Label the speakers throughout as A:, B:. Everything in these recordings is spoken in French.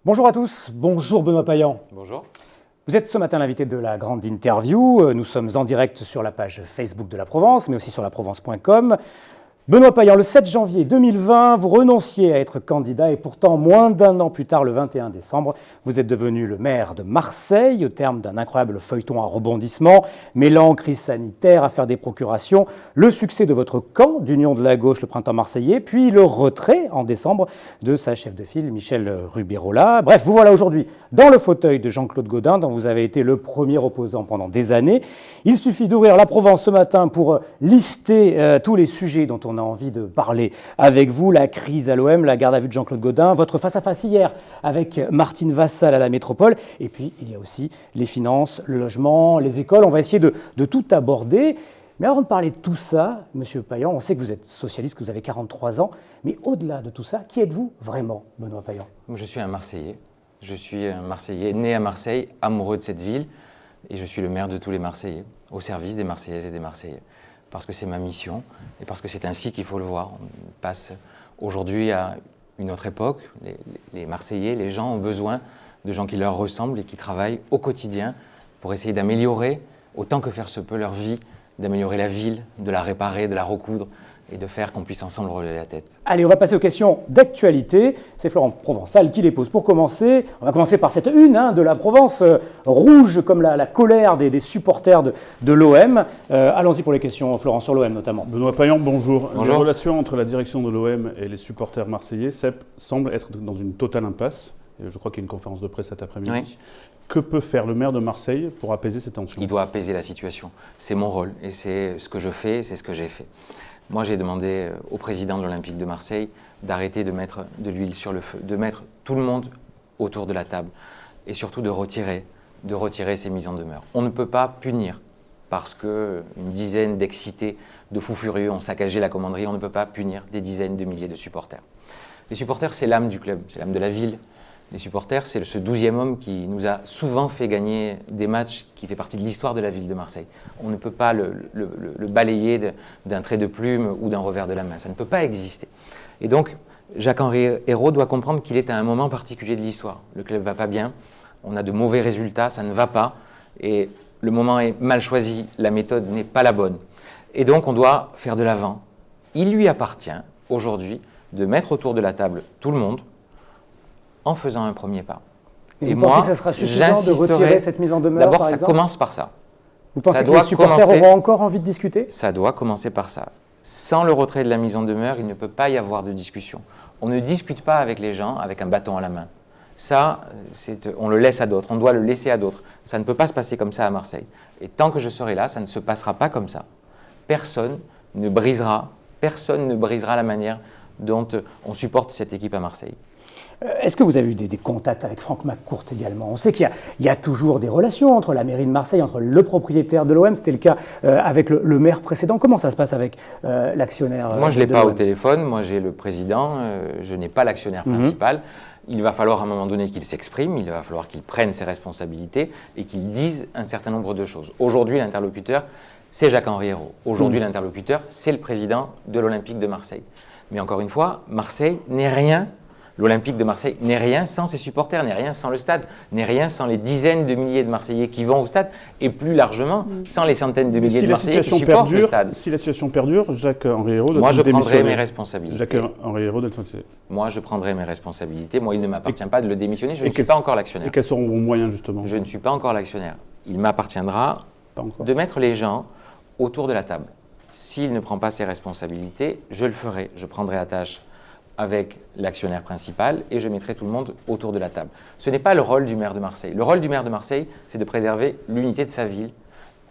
A: Bonjour à tous, bonjour Benoît Payan.
B: Bonjour.
A: Vous êtes ce matin l'invité de la grande interview. Nous sommes en direct sur la page Facebook de la Provence, mais aussi sur laprovence.com. Benoît Payan, le 7 janvier 2020, vous renonciez à être candidat et pourtant, moins d'un an plus tard, le 21 décembre, vous êtes devenu le maire de Marseille au terme d'un incroyable feuilleton à rebondissement, mêlant crise sanitaire, affaire des procurations, le succès de votre camp d'union de la gauche, le printemps marseillais, puis le retrait en décembre de sa chef de file, Michel Rubirola. Bref, vous voilà aujourd'hui dans le fauteuil de Jean-Claude Gaudin, dont vous avez été le premier opposant pendant des années. Il suffit d'ouvrir la Provence ce matin pour lister tous les sujets dont on a envie de parler avec vous. La crise à l'OM, la garde à vue de Jean-Claude Gaudin, votre face-à-face hier avec Martine Vassal à la métropole. Et puis, il y a aussi les finances, le logement, les écoles. On va essayer de tout aborder. Mais avant de parler de tout ça, Monsieur Payan, on sait que vous êtes socialiste, que vous avez 43 ans. Mais au-delà de tout ça, qui êtes-vous vraiment, Benoît Payan ?
B: Je suis un Marseillais. Je suis un Marseillais né à Marseille, amoureux de cette ville. Et je suis le maire de tous les Marseillais, au service des Marseillaises et des Marseillais. Parce que c'est ma mission et parce que c'est ainsi qu'il faut le voir. On passe aujourd'hui à une autre époque. Les Marseillais, les gens ont besoin de gens qui leur ressemblent et qui travaillent au quotidien pour essayer d'améliorer, autant que faire se peut, leur vie, d'améliorer la ville, de la réparer, de la recoudre et de faire qu'on puisse ensemble relever la tête.
A: Allez, on va passer aux questions d'actualité. C'est Florent Provençal qui les pose. Pour commencer, on va commencer par cette une de la Provence, rouge comme la colère des supporters de l'OM. Allons-y pour les questions, Florent, sur l'OM notamment.
C: Benoît Payan, bonjour.
B: Bonjour.
C: Les relations entre la direction de l'OM et les supporters marseillais semblent être dans une totale impasse. Et je crois qu'il y a une conférence de presse cet après-midi.
B: Oui.
C: Que peut faire le maire de Marseille pour apaiser ces tensions ?
B: Il doit apaiser la situation. C'est mon rôle et c'est ce que je fais, c'est ce que j'ai fait. Moi, j'ai demandé au président de l'Olympique de Marseille d'arrêter de mettre de l'huile sur le feu, de mettre tout le monde autour de la table et surtout de retirer ces mises en demeure. On ne peut pas punir parce qu'une dizaine d'excités, de fous furieux ont saccagé la commanderie. On ne peut pas punir des dizaines de milliers de supporters. Les supporters, c'est l'âme du club, c'est l'âme de la ville. Les supporters, c'est ce 12e homme qui nous a souvent fait gagner des matchs qui fait partie de l'histoire de la ville de Marseille. On ne peut pas le balayer d'un trait de plume ou d'un revers de la main. Ça ne peut pas exister. Et donc, Jacques-Henri Hérault doit comprendre qu'il est à un moment particulier de l'histoire. Le club ne va pas bien, on a de mauvais résultats, ça ne va pas. Et le moment est mal choisi, la méthode n'est pas la bonne. Et donc, on doit faire de l'avant. Il lui appartient aujourd'hui de mettre autour de la table tout le monde, en faisant un premier pas.
A: Et vous pensez que ça sera suffisant de retirer cette mise en demeure,
B: d'abord,
A: par
B: ça
A: exemple ?
B: commence par ça.
A: Vous pensez que les supporters auront encore envie de discuter ?
B: Ça doit commencer par ça. Sans le retrait de la mise en demeure, il ne peut pas y avoir de discussion. On ne discute pas avec les gens avec un bâton à la main. Ça, on le laisse à d'autres, on doit le laisser à d'autres. Ça ne peut pas se passer comme ça à Marseille. Et tant que je serai là, ça ne se passera pas comme ça. Personne ne brisera la manière dont on supporte cette équipe à Marseille.
A: Est-ce que vous avez eu des contacts avec Franck McCourt également ? On sait qu'il y a toujours des relations entre la mairie de Marseille, entre le propriétaire de l'OM, c'était le cas avec le maire précédent. Comment ça se passe avec l'actionnaire ?
B: Moi, je ne l'ai pas au téléphone, moi j'ai le président, je n'ai pas l'actionnaire principal. Il va falloir à un moment donné qu'il s'exprime, il va falloir qu'il prenne ses responsabilités et qu'il dise un certain nombre de choses. Aujourd'hui, l'interlocuteur, c'est Jacques-Henri Hérault. Aujourd'hui, l'interlocuteur, c'est le président de l'Olympique de Marseille. Mais encore une fois, Marseille n'est rien. L'Olympique de Marseille n'est rien sans ses supporters, n'est rien sans le stade, n'est rien sans les dizaines de milliers de Marseillais qui vont au stade et plus largement sans les centaines de milliers de Marseillais qui supportent le stade.
C: Si la situation perdure, Jacques-Henri Hérault doit
B: Moi, je
C: démissionner.
B: prendrai mes responsabilités.
C: Jacques-Henri Hérault doit démissionner.
B: Moi, je prendrai mes responsabilités. Moi, il ne m'appartient pas de le démissionner. Je ne suis pas encore l'actionnaire.
C: Et quels seront vos moyens, justement ?
B: Je ne suis pas encore l'actionnaire. Il m'appartiendra de mettre les gens autour de la table. S'il ne prend pas ses responsabilités, je le ferai. Je prendrai à tâche avec l'actionnaire principal et je mettrai tout le monde autour de la table. Ce n'est pas le rôle du maire de Marseille. Le rôle du maire de Marseille, c'est de préserver l'unité de sa ville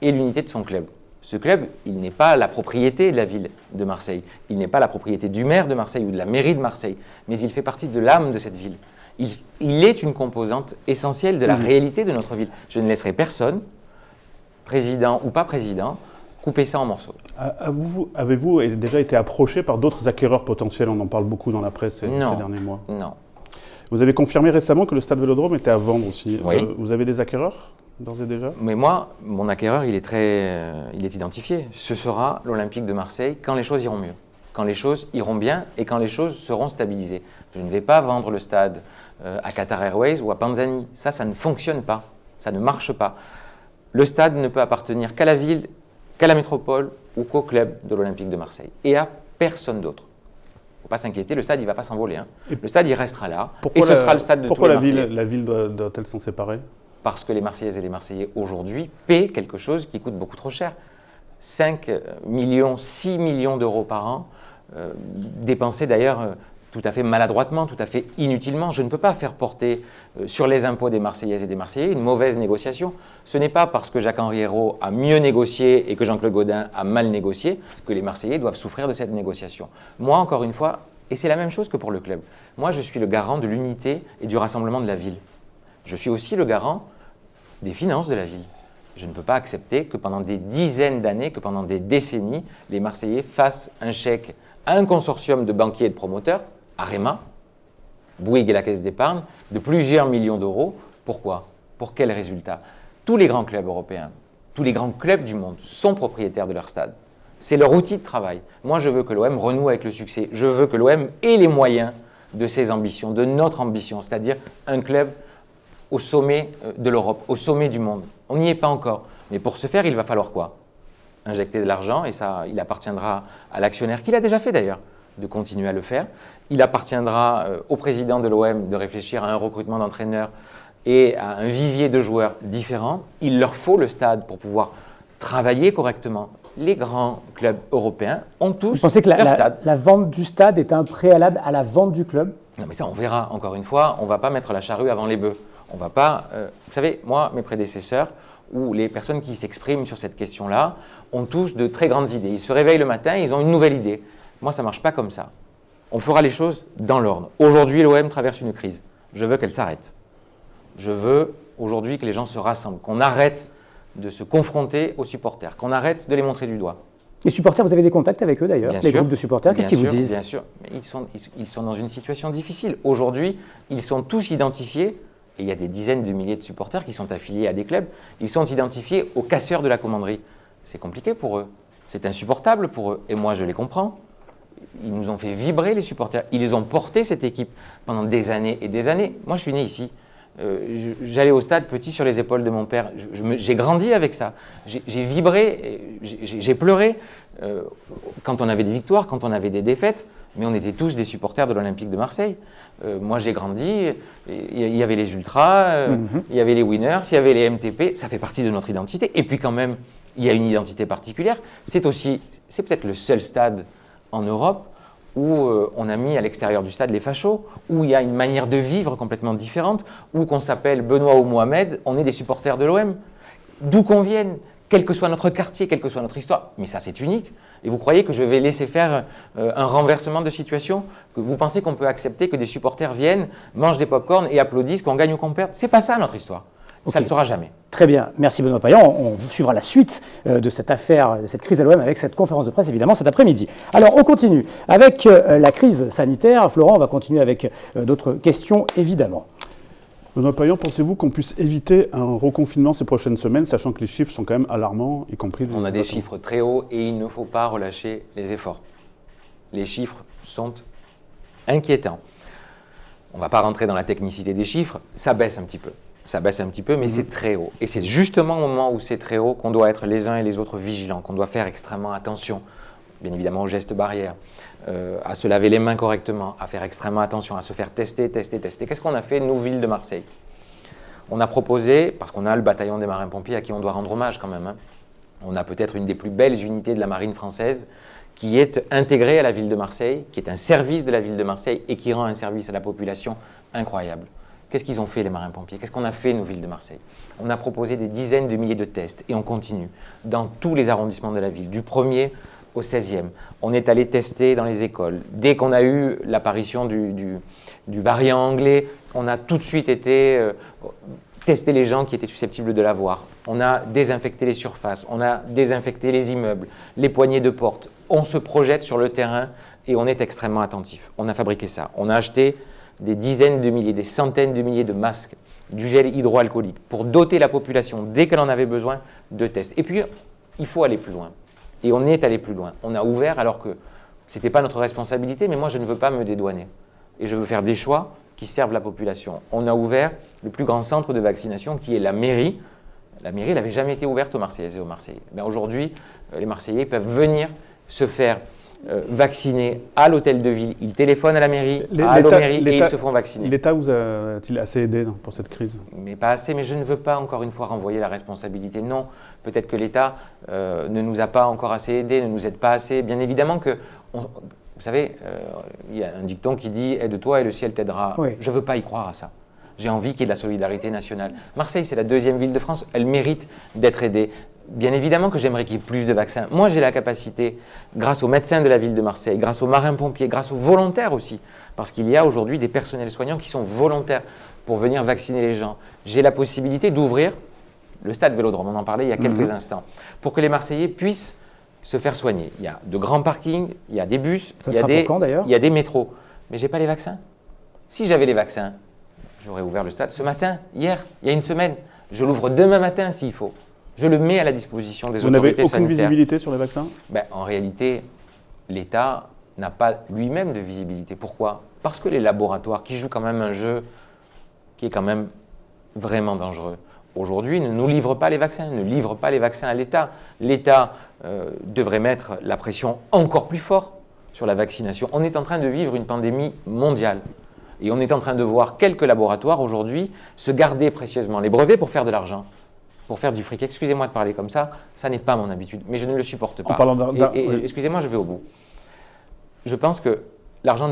B: et l'unité de son club. Ce club, il n'est pas la propriété de la ville de Marseille. Il n'est pas la propriété du maire de Marseille ou de la mairie de Marseille, mais il fait partie de l'âme de cette ville. Il est une composante essentielle de la réalité de notre ville. Je ne laisserai personne, président ou pas président, couper ça en morceaux.
C: Avez-vous déjà été approché par d'autres acquéreurs potentiels ? On en parle beaucoup dans la presse ces derniers mois.
B: Non.
C: Vous avez confirmé récemment que le stade Vélodrome était à vendre aussi.
B: Oui.
C: Vous avez des acquéreurs, d'ores et déjà ?
B: Mais moi, mon acquéreur, il est identifié. Ce sera l'Olympique de Marseille quand les choses iront mieux, quand les choses iront bien et quand les choses seront stabilisées. Je ne vais pas vendre le stade à Qatar Airways ou à Panzani. Ça ne fonctionne pas, ça ne marche pas. Le stade ne peut appartenir qu'à la ville, qu'à la métropole ou qu'au club de l'Olympique de Marseille et à personne d'autre. Il ne faut pas s'inquiéter, le stade il ne va pas s'envoler. Hein. Le stade il restera là et ce sera le stade de tous les Marseillais.
C: Pourquoi la ville doit-elle s'en séparer?
B: Parce que les Marseillaises et les Marseillais aujourd'hui paient quelque chose qui coûte beaucoup trop cher. 5 millions, 6 millions d'euros par an, dépensés d'ailleurs tout à fait maladroitement, tout à fait inutilement. Je ne peux pas faire porter sur les impôts des Marseillaises et des Marseillais une mauvaise négociation. Ce n'est pas parce que Jacques-Henri Hérault a mieux négocié et que Jean-Claude Gaudin a mal négocié que les Marseillais doivent souffrir de cette négociation. Moi, encore une fois, et c'est la même chose que pour le club, moi je suis le garant de l'unité et du rassemblement de la ville. Je suis aussi le garant des finances de la ville. Je ne peux pas accepter que pendant des dizaines d'années, que pendant des décennies, les Marseillais fassent un chèque à un consortium de banquiers et de promoteurs, Arema, Bouygues et la Caisse d'épargne, de plusieurs millions d'euros. Pourquoi? Pour quel résultat? Tous les grands clubs européens, tous les grands clubs du monde sont propriétaires de leur stade. C'est leur outil de travail. Moi, je veux que l'OM renoue avec le succès. Je veux que l'OM ait les moyens de ses ambitions, de notre ambition, c'est-à-dire un club au sommet de l'Europe, au sommet du monde. On n'y est pas encore. Mais pour ce faire, il va falloir quoi? Injecter de l'argent, et ça, il appartiendra à l'actionnaire, qui l'a déjà fait d'ailleurs, de continuer à le faire. Il appartiendra au président de l'OM de réfléchir à un recrutement d'entraîneurs et à un vivier de joueurs différents. Il leur faut le stade pour pouvoir travailler correctement. Les grands clubs européens ont tous
A: Vous pensez que
B: leur stade.
A: la vente du stade est un préalable à la vente du club?
B: Non mais ça on verra, encore une fois, on ne va pas mettre la charrue avant les bœufs. On va pas, vous savez, moi, mes prédécesseurs, ou les personnes qui s'expriment sur cette question-là, ont tous de très grandes idées. Ils se réveillent le matin, ils ont une nouvelle idée. Moi, ça ne marche pas comme ça. On fera les choses dans l'ordre. Aujourd'hui, l'OM traverse une crise. Je veux qu'elle s'arrête. Je veux aujourd'hui que les gens se rassemblent, qu'on arrête de se confronter aux supporters, qu'on arrête de les montrer du doigt.
A: Les supporters, vous avez des contacts avec eux d'ailleurs, les groupes de supporters, qu'est-ce qu'ils vous disent?
B: Bien sûr, mais ils sont dans une situation difficile. Aujourd'hui, ils sont tous identifiés, et il y a des dizaines de milliers de supporters qui sont affiliés à des clubs, ils sont identifiés aux casseurs de la commanderie. C'est compliqué pour eux, c'est insupportable pour eux, et moi je les comprends. Ils nous ont fait vibrer les supporters, ils ont porté cette équipe pendant des années et des années. Moi je suis né ici, j'allais au stade petit sur les épaules de mon père, j'ai grandi avec ça, j'ai vibré, j'ai pleuré quand on avait des victoires, quand on avait des défaites, mais on était tous des supporters de l'Olympique de Marseille. Moi j'ai grandi, il y avait les ultras, il y avait les winners, il y avait les MTP, ça fait partie de notre identité. Et puis quand même, il y a une identité particulière. C'est peut-être le seul stade en Europe où on a mis à l'extérieur du stade les fachos, où il y a une manière de vivre complètement différente, où qu'on s'appelle Benoît ou Mohamed, on est des supporters de l'OM. D'où qu'on vienne, quel que soit notre quartier, quelle que soit notre histoire. Mais ça, c'est unique. Et vous croyez que je vais laisser faire un renversement de situation? Que vous pensez qu'on peut accepter que des supporters viennent, mangent des pop-corn et applaudissent, qu'on gagne ou qu'on perde? C'est pas ça notre histoire. Okay. Ça ne le sera jamais.
A: Très bien. Merci Benoît Payan. On suivra la suite de cette affaire, de cette crise à l'OM avec cette conférence de presse évidemment cet après-midi. Alors on continue avec la crise sanitaire. Florent, on va continuer avec d'autres questions évidemment.
C: Benoît Payan, pensez-vous qu'on puisse éviter un reconfinement ces prochaines semaines, sachant que les chiffres sont quand même alarmants, y compris...
B: On a des chiffres très hauts et il ne faut pas relâcher les efforts. Les chiffres sont inquiétants. On ne va pas rentrer dans la technicité des chiffres, ça baisse un petit peu. Ça baisse un petit peu, mais c'est très haut. Et c'est justement au moment où c'est très haut qu'on doit être les uns et les autres vigilants, qu'on doit faire extrêmement attention, bien évidemment aux gestes barrières, à se laver les mains correctement, à faire extrêmement attention, à se faire tester. Qu'est-ce qu'on a fait, nous, ville de Marseille? On a proposé, parce qu'on a le bataillon des marins-pompiers à qui on doit rendre hommage quand même, hein, on a peut-être une des plus belles unités de la marine française qui est intégrée à la ville de Marseille, qui est un service de la ville de Marseille et qui rend un service à la population incroyable. Qu'est-ce qu'ils ont fait les marins-pompiers? Qu'est-ce qu'on a fait, nous, ville de Marseille? On a proposé des dizaines de milliers de tests et on continue dans tous les arrondissements de la ville, du 1er au 16e. On est allé tester dans les écoles. Dès qu'on a eu l'apparition du variant anglais, on a tout de suite été tester les gens qui étaient susceptibles de l'avoir. On a désinfecté les surfaces, on a désinfecté les immeubles, les poignées de porte. On se projette sur le terrain et on est extrêmement attentif. On a fabriqué ça. On a acheté des dizaines de milliers, des centaines de milliers de masques, du gel hydroalcoolique pour doter la population, dès qu'elle en avait besoin, de tests. Et puis, il faut aller plus loin. Et on est allé plus loin. On a ouvert alors que ce n'était pas notre responsabilité, mais moi, je ne veux pas me dédouaner. Et je veux faire des choix qui servent la population. On a ouvert le plus grand centre de vaccination qui est la mairie. La mairie, elle n'avait jamais été ouverte aux Marseillaises et aux Marseillais. Mais aujourd'hui, les Marseillais peuvent venir se faire vacciner à l'hôtel de ville. Ils téléphonent à la mairie, et ils se font vacciner.
C: L'État vous a-t-il assez aidé pour cette crise?
B: Mais pas assez, mais je ne veux pas encore une fois renvoyer la responsabilité. Non, peut-être que l'État ne nous a pas encore assez aidés, ne nous aide pas assez. Bien évidemment que, vous savez, il y a un dicton qui dit « aide-toi et le ciel t'aidera
A: Oui. ». Je
B: ne veux pas y croire à ça. J'ai envie qu'il y ait de la solidarité nationale. Marseille, c'est la 2e ville de France, elle mérite d'être aidée. Bien évidemment que j'aimerais qu'il y ait plus de vaccins. Moi, j'ai la capacité, grâce aux médecins de la ville de Marseille, grâce aux marins-pompiers, grâce aux volontaires aussi, parce qu'il y a aujourd'hui des personnels soignants qui sont volontaires pour venir vacciner les gens. J'ai la possibilité d'ouvrir le stade Vélodrome, on en parlait il y a quelques instants, pour que les Marseillais puissent se faire soigner. Il y a de grands parkings, il y a des bus, il y a des métros. Mais je n'ai pas les vaccins. Si j'avais les vaccins, j'aurais ouvert le stade ce matin, hier, il y a une semaine. Je l'ouvre demain matin s'il faut. Je le mets à la disposition des autorités sanitaires.
C: Vous n'avez aucune visibilité sur les vaccins?
B: En réalité, l'État n'a pas lui-même de visibilité. Pourquoi? Parce que les laboratoires qui jouent quand même un jeu qui est quand même vraiment dangereux, aujourd'hui ne nous livrent pas les vaccins, ne livrent pas les vaccins à l'État. L'État devrait mettre la pression encore plus fort sur la vaccination. On est en train de vivre une pandémie mondiale. Et on est en train de voir quelques laboratoires aujourd'hui se garder précieusement les brevets pour faire de l'argent, pour faire du fric. Excusez-moi de parler comme ça n'est pas mon habitude, mais je ne le supporte pas. Excusez-moi, je vais au bout. Je pense que l'argent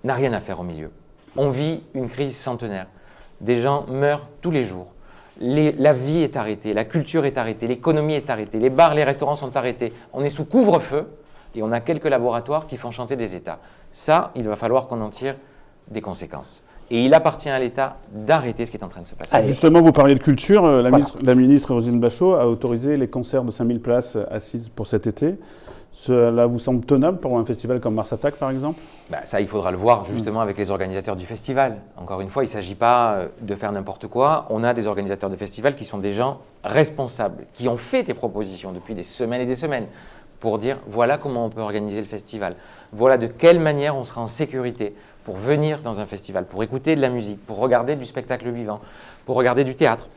B: n'a rien à faire au milieu. On vit une crise centenaire. Des gens meurent tous les jours. La vie est arrêtée, la culture est arrêtée, l'économie est arrêtée, les bars, les restaurants sont arrêtés. On est sous couvre-feu et on a quelques laboratoires qui font chanter des États. Ça, il va falloir qu'on en tire des conséquences. Et il appartient à l'État d'arrêter ce qui est en train de se passer.
C: Justement, vous parliez de culture. La ministre Roselyne Bachelot a autorisé les concerts de 5000 places assises pour cet été. Cela vous semble tenable pour un festival comme Mars Attack, par exemple?
B: Ça, il faudra le voir justement avec les organisateurs du festival. Encore une fois, il ne s'agit pas de faire n'importe quoi. On a des organisateurs de festivals qui sont des gens responsables, qui ont fait des propositions depuis des semaines et des semaines pour dire voilà comment on peut organiser le festival, voilà de quelle manière on sera en sécurité pour venir dans un festival, pour écouter de la musique, pour regarder du spectacle vivant, pour regarder du théâtre.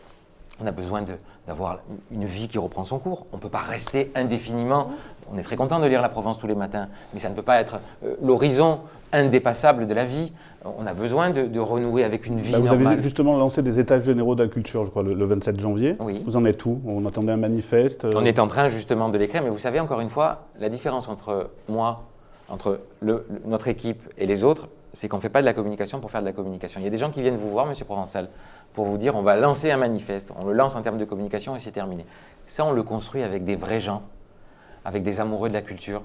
B: On a besoin d'avoir une vie qui reprend son cours. On ne peut pas rester indéfiniment. On est très content de lire la Provence tous les matins, mais ça ne peut pas être l'horizon indépassable de la vie. On a besoin de renouer avec une vie normale.
C: Vous avez justement lancé des états généraux de la culture, je crois, le 27 janvier.
B: Oui.
C: Vous en êtes où? On attendait un manifeste.
B: On est en train justement de l'écrire, mais vous savez, encore une fois, la différence entre moi, entre notre équipe et les autres, c'est qu'on ne fait pas de la communication pour faire de la communication. Il y a des gens qui viennent vous voir, Monsieur Provençal, pour vous dire on va lancer un manifeste, on le lance en termes de communication et c'est terminé. Ça, on le construit avec des vrais gens, avec des amoureux de la culture,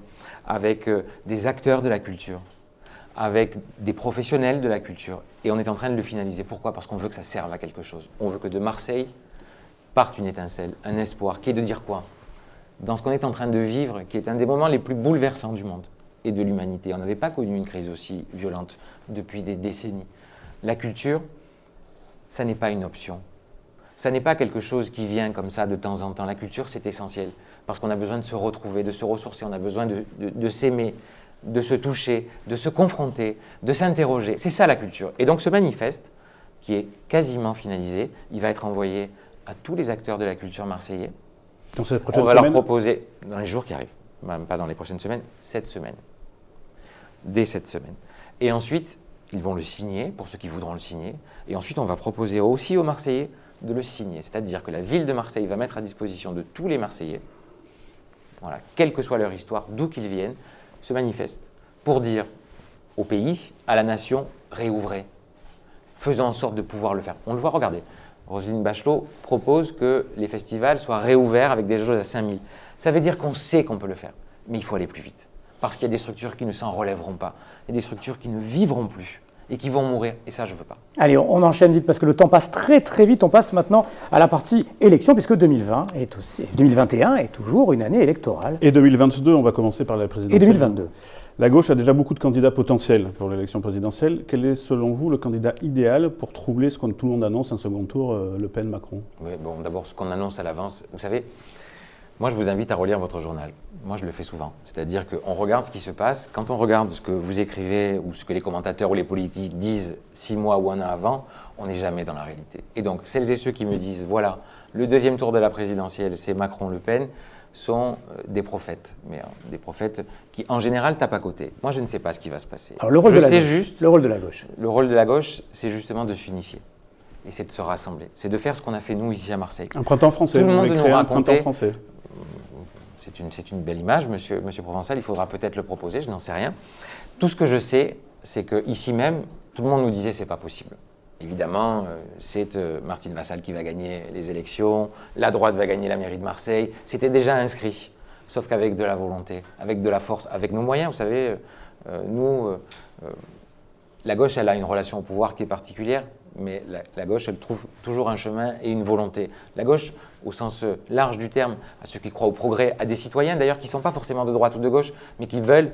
B: avec des acteurs de la culture, avec des professionnels de la culture. Et on est en train de le finaliser. Pourquoi? Parce qu'on veut que ça serve à quelque chose. On veut que de Marseille parte une étincelle, un espoir, qui est de dire quoi? Dans ce qu'on est en train de vivre, qui est un des moments les plus bouleversants du monde et de l'humanité. On n'avait pas connu une crise aussi violente depuis des décennies. La culture, ça n'est pas une option. Ça n'est pas quelque chose qui vient comme ça de temps en temps. La culture, c'est essentiel parce qu'on a besoin de se retrouver, de se ressourcer. On a besoin de s'aimer, de se toucher, de se confronter, de s'interroger. C'est ça la culture. Et donc ce manifeste, qui est quasiment finalisé, il va être envoyé à tous les acteurs de la culture marseillais.
C: Dans cette prochaine
B: On va
C: semaine,
B: leur proposer, dans les jours qui arrivent, même pas dans les prochaines semaines, cette semaine. Dès cette semaine. Et ensuite, ils vont le signer, pour ceux qui voudront le signer. Et ensuite, on va proposer aussi aux Marseillais de le signer. C'est-à-dire que la ville de Marseille va mettre à disposition de tous les Marseillais, voilà, quelle que soit leur histoire, d'où qu'ils viennent, ce manifeste pour dire au pays, à la nation, réouvrez. Faisons en sorte de pouvoir le faire. On le voit, regardez. Roselyne Bachelot propose que les festivals soient réouverts avec des jauges à 5000. Ça veut dire qu'on sait qu'on peut le faire, mais il faut aller plus vite. Parce qu'il y a des structures qui ne s'en relèveront pas. Il y a des structures qui ne vivront plus et qui vont mourir. Et ça, je ne veux pas.
A: Allez, on enchaîne vite parce que le temps passe très très vite. On passe maintenant à la partie élection puisque 2021 est toujours une année électorale.
C: Et 2022, on va commencer par la présidentielle.
A: Et 2022.
C: La gauche a déjà beaucoup de candidats potentiels pour l'élection présidentielle. Quel est selon vous le candidat idéal pour troubler ce que tout le monde annonce, un second tour, Le Pen-Macron?
B: Oui, bon, d'abord, ce qu'on annonce à l'avance, vous savez, Moi, je vous invite à relire votre journal. Moi, je le fais souvent. C'est-à-dire qu'on regarde ce qui se passe. Quand on regarde ce que vous écrivez ou ce que les commentateurs ou les politiques disent 6 mois ou 1 an avant, on n'est jamais dans la réalité. Et donc, celles et ceux qui me disent, voilà, le deuxième tour de la présidentielle, c'est Macron-Le Pen, sont des prophètes. Mais des prophètes qui, en général, tapent à côté. Moi, je ne sais pas ce qui va se passer.
A: Alors, le rôle de la gauche.
B: Juste,
A: le rôle de la gauche.
B: Le rôle de la gauche, c'est justement de s'unifier. Et c'est de se rassembler. C'est de faire ce qu'on a fait, nous, ici à Marseille.
C: Un printemps français.
B: Tout le monde nous racontait.
C: Un printemps français.
B: C'est une belle image, monsieur Provençal, il faudra peut-être le proposer, je n'en sais rien. Tout ce que je sais, c'est qu'ici même, tout le monde nous disait c'est pas possible. Évidemment, c'est Martine Vassal qui va gagner les élections, la droite va gagner la mairie de Marseille, c'était déjà inscrit, sauf qu'avec de la volonté, avec de la force, avec nos moyens, vous savez, la gauche, elle a une relation au pouvoir qui est particulière, mais la gauche, elle trouve toujours un chemin et une volonté. La gauche, au sens large du terme, à ceux qui croient au progrès, à des citoyens d'ailleurs qui ne sont pas forcément de droite ou de gauche, mais qui veulent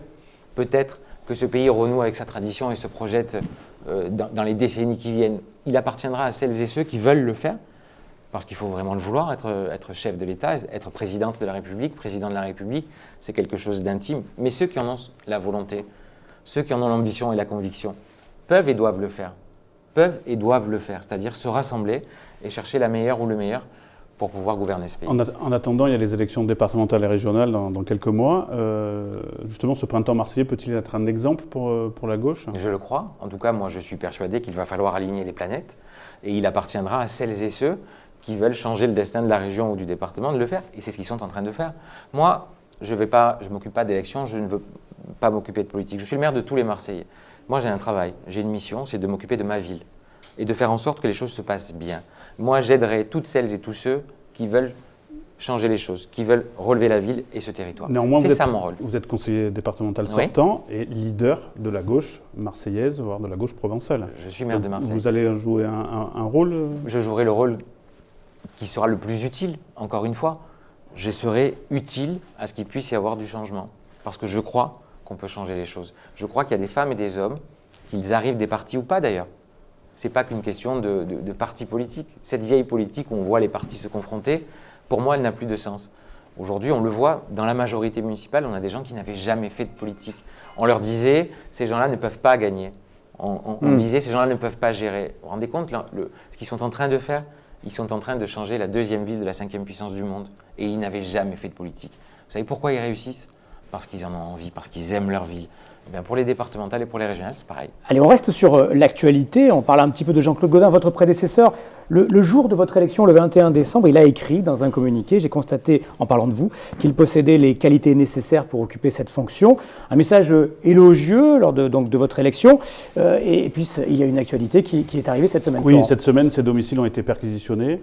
B: peut-être que ce pays renoue avec sa tradition et se projette dans les décennies qui viennent. Il appartiendra à celles et ceux qui veulent le faire, parce qu'il faut vraiment le vouloir, être chef de l'État, être présidente de la République, président de la République, c'est quelque chose d'intime. Mais ceux qui en ont la volonté, ceux qui en ont l'ambition et la conviction, peuvent et doivent le faire. C'est-à-dire se rassembler et chercher la meilleure ou le meilleur pour pouvoir gouverner ce pays.
C: En attendant, il y a les élections départementales et régionales dans quelques mois. Justement, ce printemps marseillais peut-il être un exemple pour la gauche ?
B: Je le crois. En tout cas, moi, je suis persuadé qu'il va falloir aligner les planètes et il appartiendra à celles et ceux qui veulent changer le destin de la région ou du département de le faire. Et c'est ce qu'ils sont en train de faire. Moi, je ne m'occupe pas d'élections, je ne veux pas m'occuper de politique. Je suis le maire de tous les Marseillais. Moi, j'ai un travail, j'ai une mission, c'est de m'occuper de ma ville et de faire en sorte que les choses se passent bien. Moi, j'aiderai toutes celles et tous ceux qui veulent changer les choses, qui veulent relever la ville et ce territoire.
C: Néanmoins,
B: c'est ça mon rôle.
C: Vous êtes conseiller départemental sortant et leader de la gauche marseillaise, voire de la gauche provençale.
B: Je suis maire de Marseille.
C: Vous allez jouer un rôle
B: Je jouerai le rôle qui sera le plus utile, encore une fois. Je serai utile à ce qu'il puisse y avoir du changement. Parce que je crois qu'on peut changer les choses. Je crois qu'il y a des femmes et des hommes, qu'ils arrivent des partis ou pas d'ailleurs. Ce n'est pas qu'une question de parti politique. Cette vieille politique où on voit les partis se confronter, pour moi, elle n'a plus de sens. Aujourd'hui, on le voit, dans la majorité municipale, on a des gens qui n'avaient jamais fait de politique. On leur disait, ces gens-là ne peuvent pas gagner. On disait, ces gens-là ne peuvent pas gérer. Vous vous rendez compte, là, ce qu'ils sont en train de faire? Ils sont en train de changer la deuxième ville de la 5e puissance du monde. Et ils n'avaient jamais fait de politique. Vous savez pourquoi ils réussissent? Parce qu'ils en ont envie, parce qu'ils aiment leur ville. Eh bien, pour les départementales et pour les régionales, c'est pareil.
A: Allez, on reste sur l'actualité. On parle un petit peu de Jean-Claude Gaudin, votre prédécesseur. Le jour de votre élection, le 21 décembre, il a écrit dans un communiqué, j'ai constaté, en parlant de vous, qu'il possédait les qualités nécessaires pour occuper cette fonction. Un message élogieux lors de votre élection. Et puis, il y a une actualité qui est arrivée cette semaine.
C: Oui, cette semaine, ses domiciles ont été perquisitionnés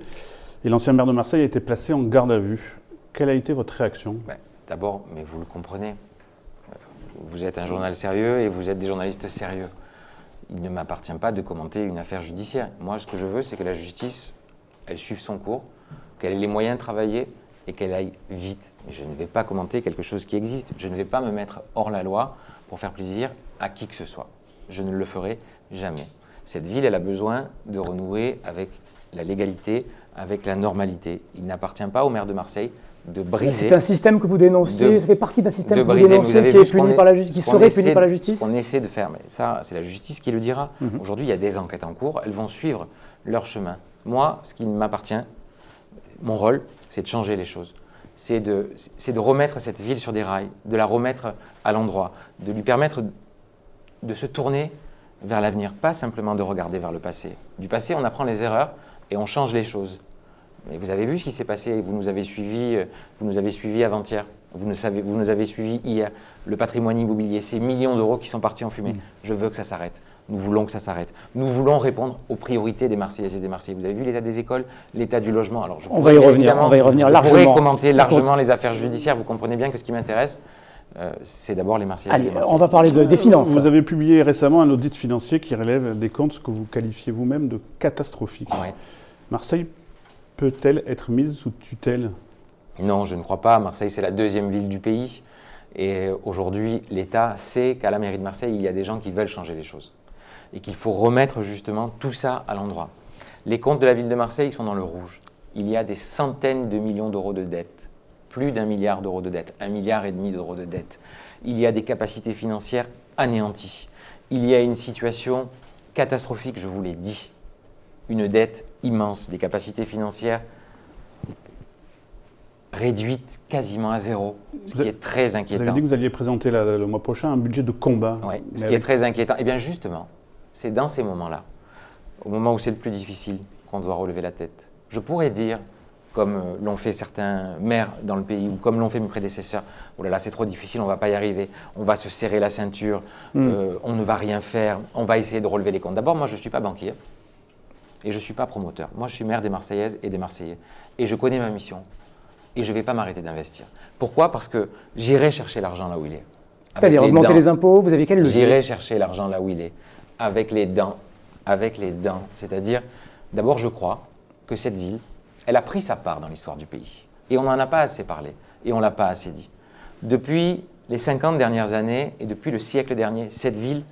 C: et l'ancien maire de Marseille a été placé en garde à vue. Quelle a été votre réaction?
B: D'abord, mais vous le comprenez, vous êtes un journal sérieux et vous êtes des journalistes sérieux. Il ne m'appartient pas de commenter une affaire judiciaire. Moi, ce que je veux, c'est que la justice, elle suive son cours, qu'elle ait les moyens de travailler et qu'elle aille vite. Mais je ne vais pas commenter quelque chose qui existe. Je ne vais pas me mettre hors la loi pour faire plaisir à qui que ce soit. Je ne le ferai jamais. Cette ville, elle a besoin de renouer avec la légalité, avec la normalité. Il n'appartient pas au maire de Marseille de briser.
A: C'est un système que vous dénonciez, ça fait partie d'un système que vous
B: briser,
A: dénonciez, qui est puni par la justice, qui serait puni par la justice.
B: Ce qu'on essaie de faire, mais ça, c'est la justice qui le dira. Aujourd'hui, il y a des enquêtes en cours, elles vont suivre leur chemin. Moi, ce qui m'appartient, mon rôle, c'est de changer les choses. C'est de remettre cette ville sur des rails, de la remettre à l'endroit, de lui permettre de se tourner vers l'avenir, pas simplement de regarder vers le passé. Du passé, on apprend les erreurs et on change les choses. Mais vous avez vu ce qui s'est passé, vous nous avez suivis avant-hier, vous nous avez suivis hier. Le patrimoine immobilier, ces millions d'euros qui sont partis en fumée. Je veux que ça s'arrête. Nous voulons que ça s'arrête. Nous voulons répondre aux priorités des Marseillaises et des Marseillais. Vous avez vu l'état des écoles, l'état du logement. Alors,
A: on va y revenir largement.
B: Je pourrais commenter largement les affaires judiciaires. Vous comprenez bien que ce qui m'intéresse, c'est d'abord les Marseillaises et les Marseillais.
A: On va parler des finances.
C: Vous avez publié récemment un audit financier qui relève des comptes que vous qualifiez vous-même de catastrophiques.
B: Ouais.
C: Marseille peut-elle être mise sous tutelle?
B: Non, je ne crois pas. Marseille, c'est la deuxième ville du pays. Et aujourd'hui, l'État sait qu'à la mairie de Marseille, il y a des gens qui veulent changer les choses. Et qu'il faut remettre justement tout ça à l'endroit. Les comptes de la ville de Marseille sont dans le rouge. Il y a des centaines de millions d'euros de dettes. plus d'1 milliard d'euros de dette, 1,5 milliard d'euros de dette. Il y a des capacités financières anéanties. Il y a une situation catastrophique, je vous l'ai dit. Une dette immense, des capacités financières réduites quasiment à zéro, ce qui est très inquiétant.
C: Vous avez dit que vous alliez présenter le mois prochain un budget de combat.
B: Oui, ce qui est très inquiétant. Eh bien justement, c'est dans ces moments-là, au moment où c'est le plus difficile, qu'on doit relever la tête. Je pourrais dire, comme l'ont fait certains maires dans le pays, ou comme l'ont fait mes prédécesseurs, oh là là, c'est trop difficile, on ne va pas y arriver, on va se serrer la ceinture, on ne va rien faire, on va essayer de relever les comptes. D'abord, moi, je ne suis pas banquier et je ne suis pas promoteur. Moi, je suis maire des Marseillaises et des Marseillais. Et je connais ma mission et je ne vais pas m'arrêter d'investir. Pourquoi? Parce que j'irai chercher l'argent là où il est.
A: C'est-à-dire augmenter les impôts, vous avez quel levier?
B: J'irai chercher l'argent là où il est, avec les dents. C'est-à-dire, d'abord, je crois que cette ville, elle a pris sa part dans l'histoire du pays. Et on n'en a pas assez parlé, et on ne l'a pas assez dit. Depuis les 50 dernières années, et depuis le siècle dernier, cette ville,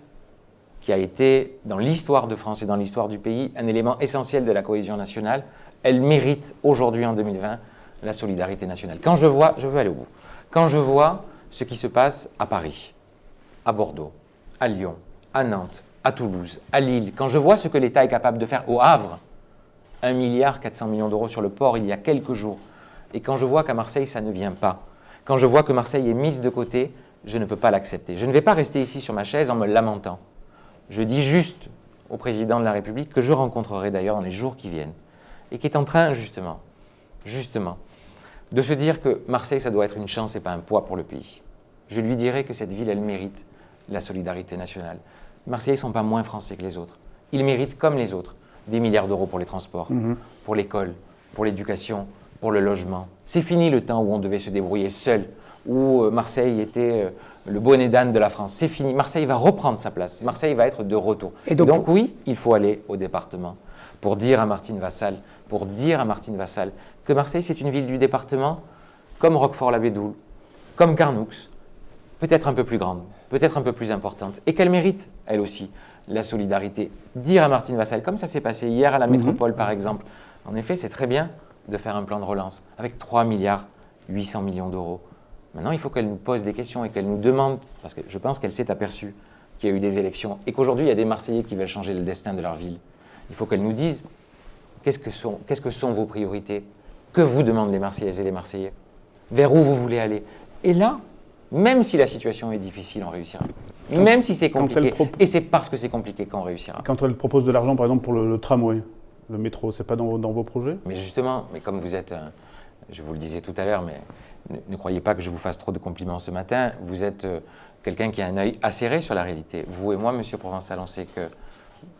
B: qui a été, dans l'histoire de France et dans l'histoire du pays, un élément essentiel de la cohésion nationale, elle mérite aujourd'hui, en 2020, la solidarité nationale. Quand je vois, je veux aller au bout, quand je vois ce qui se passe à Paris, à Bordeaux, à Lyon, à Nantes, à Toulouse, à Lille, quand je vois ce que l'État est capable de faire au Havre, 1,4 milliard d'euros sur le port il y a quelques jours, et quand je vois qu'à Marseille, ça ne vient pas, quand je vois que Marseille est mise de côté, je ne peux pas l'accepter. Je ne vais pas rester ici sur ma chaise en me lamentant. Je dis juste au président de la République, que je rencontrerai d'ailleurs dans les jours qui viennent, et qui est en train justement, de se dire que Marseille, ça doit être une chance et pas un poids pour le pays. Je lui dirai que cette ville, elle mérite la solidarité nationale. Les Marseillais ne sont pas moins français que les autres. Ils méritent, comme les autres, des milliards d'euros pour les transports, pour l'école, pour l'éducation, pour le logement. C'est fini le temps où on devait se débrouiller seul, où Marseille était le bonnet d'âne de la France. C'est fini. Marseille va reprendre sa place. Marseille va être de retour. Et donc oui, il faut aller au département pour dire à Martine Vassal, que Marseille, c'est une ville du département, comme Roquefort-la-Bédoule, comme Carnoux, peut-être un peu plus grande, peut-être un peu plus importante, et qu'elle mérite, elle aussi, la solidarité. Dire à Martine Vassal, comme ça s'est passé hier à la métropole par exemple, en effet, c'est très bien de faire un plan de relance avec 3,8 milliards d'euros. Maintenant, il faut qu'elle nous pose des questions et qu'elle nous demande, parce que je pense qu'elle s'est aperçue qu'il y a eu des élections et qu'aujourd'hui, il y a des Marseillais qui veulent changer le destin de leur ville. Il faut qu'elle nous dise qu'est-ce que sont vos priorités, que vous demandent les Marseillaises et les Marseillais, vers où vous voulez aller. Et là, même si la situation est difficile, on réussira. Même si c'est compliqué, et c'est parce que c'est compliqué qu'on réussira.
C: Quand elle propose de l'argent, par exemple, pour le tramway, le métro, c'est pas dans vos projets?
B: Mais justement, mais comme vous êtes, je vous le disais tout à l'heure, mais ne croyez pas que je vous fasse trop de compliments ce matin, vous êtes quelqu'un qui a un œil acéré sur la réalité. Vous et moi, Monsieur Provençal, on sait que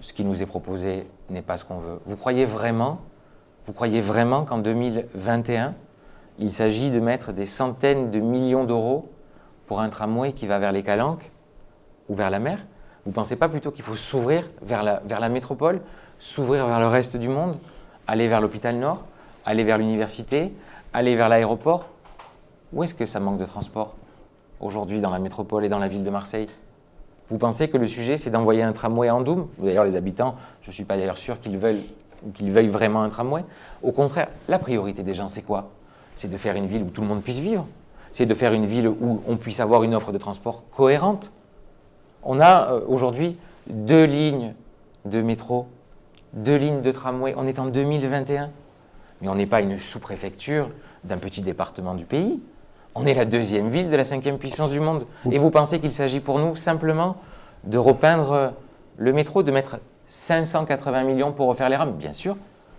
B: ce qui nous est proposé n'est pas ce qu'on veut. Vous croyez vraiment qu'en 2021, il s'agit de mettre des centaines de millions d'euros pour un tramway qui va vers les Calanques ou vers la mer? Vous ne pensez pas plutôt qu'il faut s'ouvrir vers la métropole, s'ouvrir vers le reste du monde, aller vers l'hôpital Nord, aller vers l'université, aller vers l'aéroport? Où est-ce que ça manque de transport aujourd'hui dans la métropole et dans la ville de Marseille? Vous pensez que le sujet, c'est d'envoyer un tramway en Doum? D'ailleurs, les habitants, je ne suis pas d'ailleurs sûr qu'ils veuillent vraiment un tramway. Au contraire, la priorité des gens, c'est quoi? C'est de faire une ville où tout le monde puisse vivre. C'est de faire une ville où on puisse avoir une offre de transport cohérente. On a aujourd'hui 2 lignes de métro, 2 lignes de tramway. On est en 2021. Mais on n'est pas une sous-préfecture d'un petit département du pays. On est la 2e ville de la 5e puissance du monde. Et vous pensez qu'il s'agit pour nous simplement de repeindre le métro, de mettre 580 millions pour refaire les rames? Bien sûr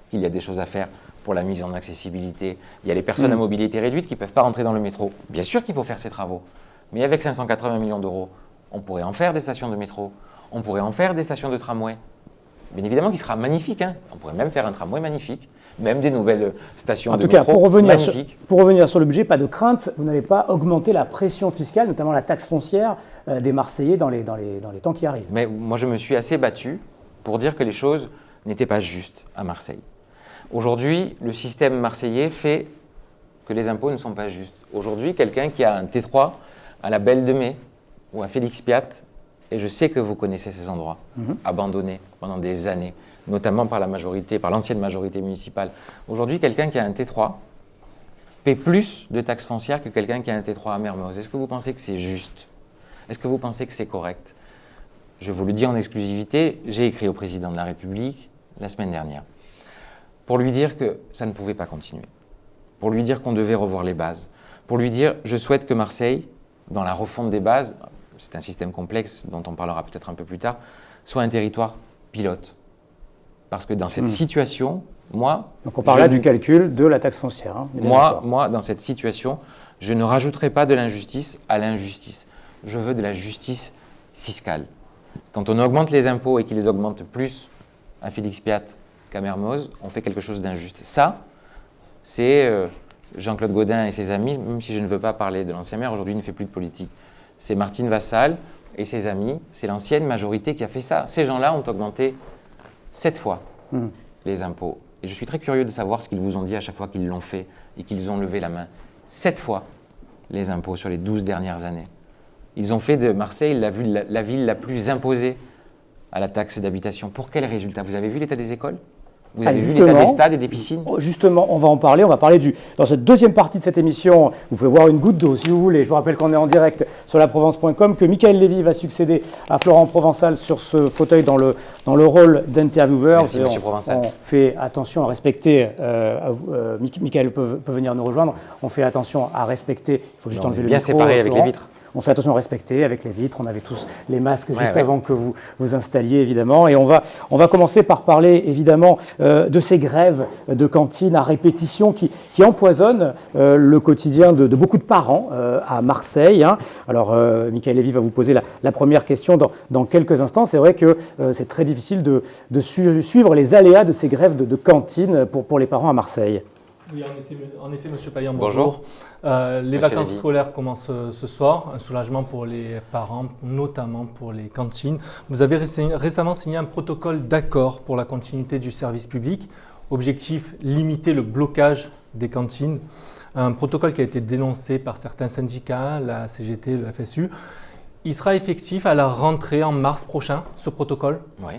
B: qu'il y a des choses à faire pour la mise en accessibilité. Il y a les personnes à mobilité réduite qui ne peuvent pas rentrer dans le métro. Bien sûr qu'il faut faire ces travaux. Mais avec 580 millions d'euros, on pourrait en faire des stations de métro, on pourrait en faire des stations de tramway. Bien évidemment qu'il sera magnifique. On pourrait même faire un tramway magnifique. Même des nouvelles stations de métro magnifiques.
A: Pour revenir sur le budget, pas de crainte, vous n'avez pas augmenté la pression fiscale, notamment la taxe foncière des Marseillais dans les temps qui arrivent.
B: Mais moi, je me suis assez battu pour dire que les choses n'étaient pas justes à Marseille. Aujourd'hui, le système marseillais fait que les impôts ne sont pas justes. Aujourd'hui, quelqu'un qui a un T3 à la Belle de Mai ou à Félix Piat, et je sais que vous connaissez ces endroits, abandonnés pendant des années, notamment par l'ancienne majorité municipale. Aujourd'hui, quelqu'un qui a un T3 paie plus de taxes foncières que quelqu'un qui a un T3 à Mermoz. Est-ce que vous pensez que c'est juste? Est-ce que vous pensez que c'est correct? Je vous le dis en exclusivité, j'ai écrit au président de la République la semaine dernière pour lui dire que ça ne pouvait pas continuer, pour lui dire qu'on devait revoir les bases, pour lui dire je souhaite que Marseille, dans la refonte des bases, c'est un système complexe dont on parlera peut-être un peu plus tard, soit un territoire pilote. Parce que dans cette situation, moi...
A: Donc on parle là du calcul de la taxe foncière. Hein,
B: moi, dans cette situation, je ne rajouterai pas de l'injustice à l'injustice. Je veux de la justice fiscale. Quand on augmente les impôts et qu'ils les augmentent plus à Félix Piat qu'à Mermoz, on fait quelque chose d'injuste. Ça, c'est Jean-Claude Gaudin et ses amis, même si je ne veux pas parler de l'ancien maire, aujourd'hui il ne fait plus de politique. C'est Martine Vassal et ses amis, c'est l'ancienne majorité qui a fait ça. Ces gens-là ont augmenté 7 fois les impôts. Et je suis très curieux de savoir ce qu'ils vous ont dit à chaque fois qu'ils l'ont fait et qu'ils ont levé la main. 7 fois les impôts sur les 12 dernières années. Ils ont fait de Marseille la ville la plus imposée à la taxe d'habitation. Pour quel résultat? Vous avez vu l'état des écoles? Vous avez vu l'état des stades et des piscines?
A: Justement, on va en parler. On va parler dans cette deuxième partie de cette émission, vous pouvez voir une goutte d'eau si vous voulez. Je vous rappelle qu'on est en direct sur laprovence.com, que Michael Lévy va succéder à Florent Provençal sur ce fauteuil dans le rôle d'intervieweur.
B: Merci, monsieur Provençal.
A: On fait attention à respecter, Michael peut venir nous rejoindre, on fait attention à respecter, il faut juste enlever le micro.
B: Bien séparé avec les vitres.
A: On fait attention à respecter avec les vitres. On avait tous les masques juste avant que vous vous installiez, évidemment. Et on va commencer par parler, évidemment, de ces grèves de cantine à répétition qui empoisonnent le quotidien de beaucoup de parents à Marseille. Hein. Alors, Michael Lévy va vous poser la première question dans quelques instants. C'est vrai que c'est très difficile de suivre les aléas de ces grèves de cantine pour les parents à Marseille.
D: Oui, en effet, Monsieur Payan, bonjour. Les
B: Monsieur
D: vacances
B: Lévy.
D: scolaires commencent ce soir, un soulagement pour les parents, notamment pour les cantines. Vous avez récemment signé un protocole d'accord pour la continuité du service public. Objectif, limiter le blocage des cantines. Un protocole qui a été dénoncé par certains syndicats, la CGT, le FSU. Il sera effectif à la rentrée en mars prochain, ce protocole.
B: Oui.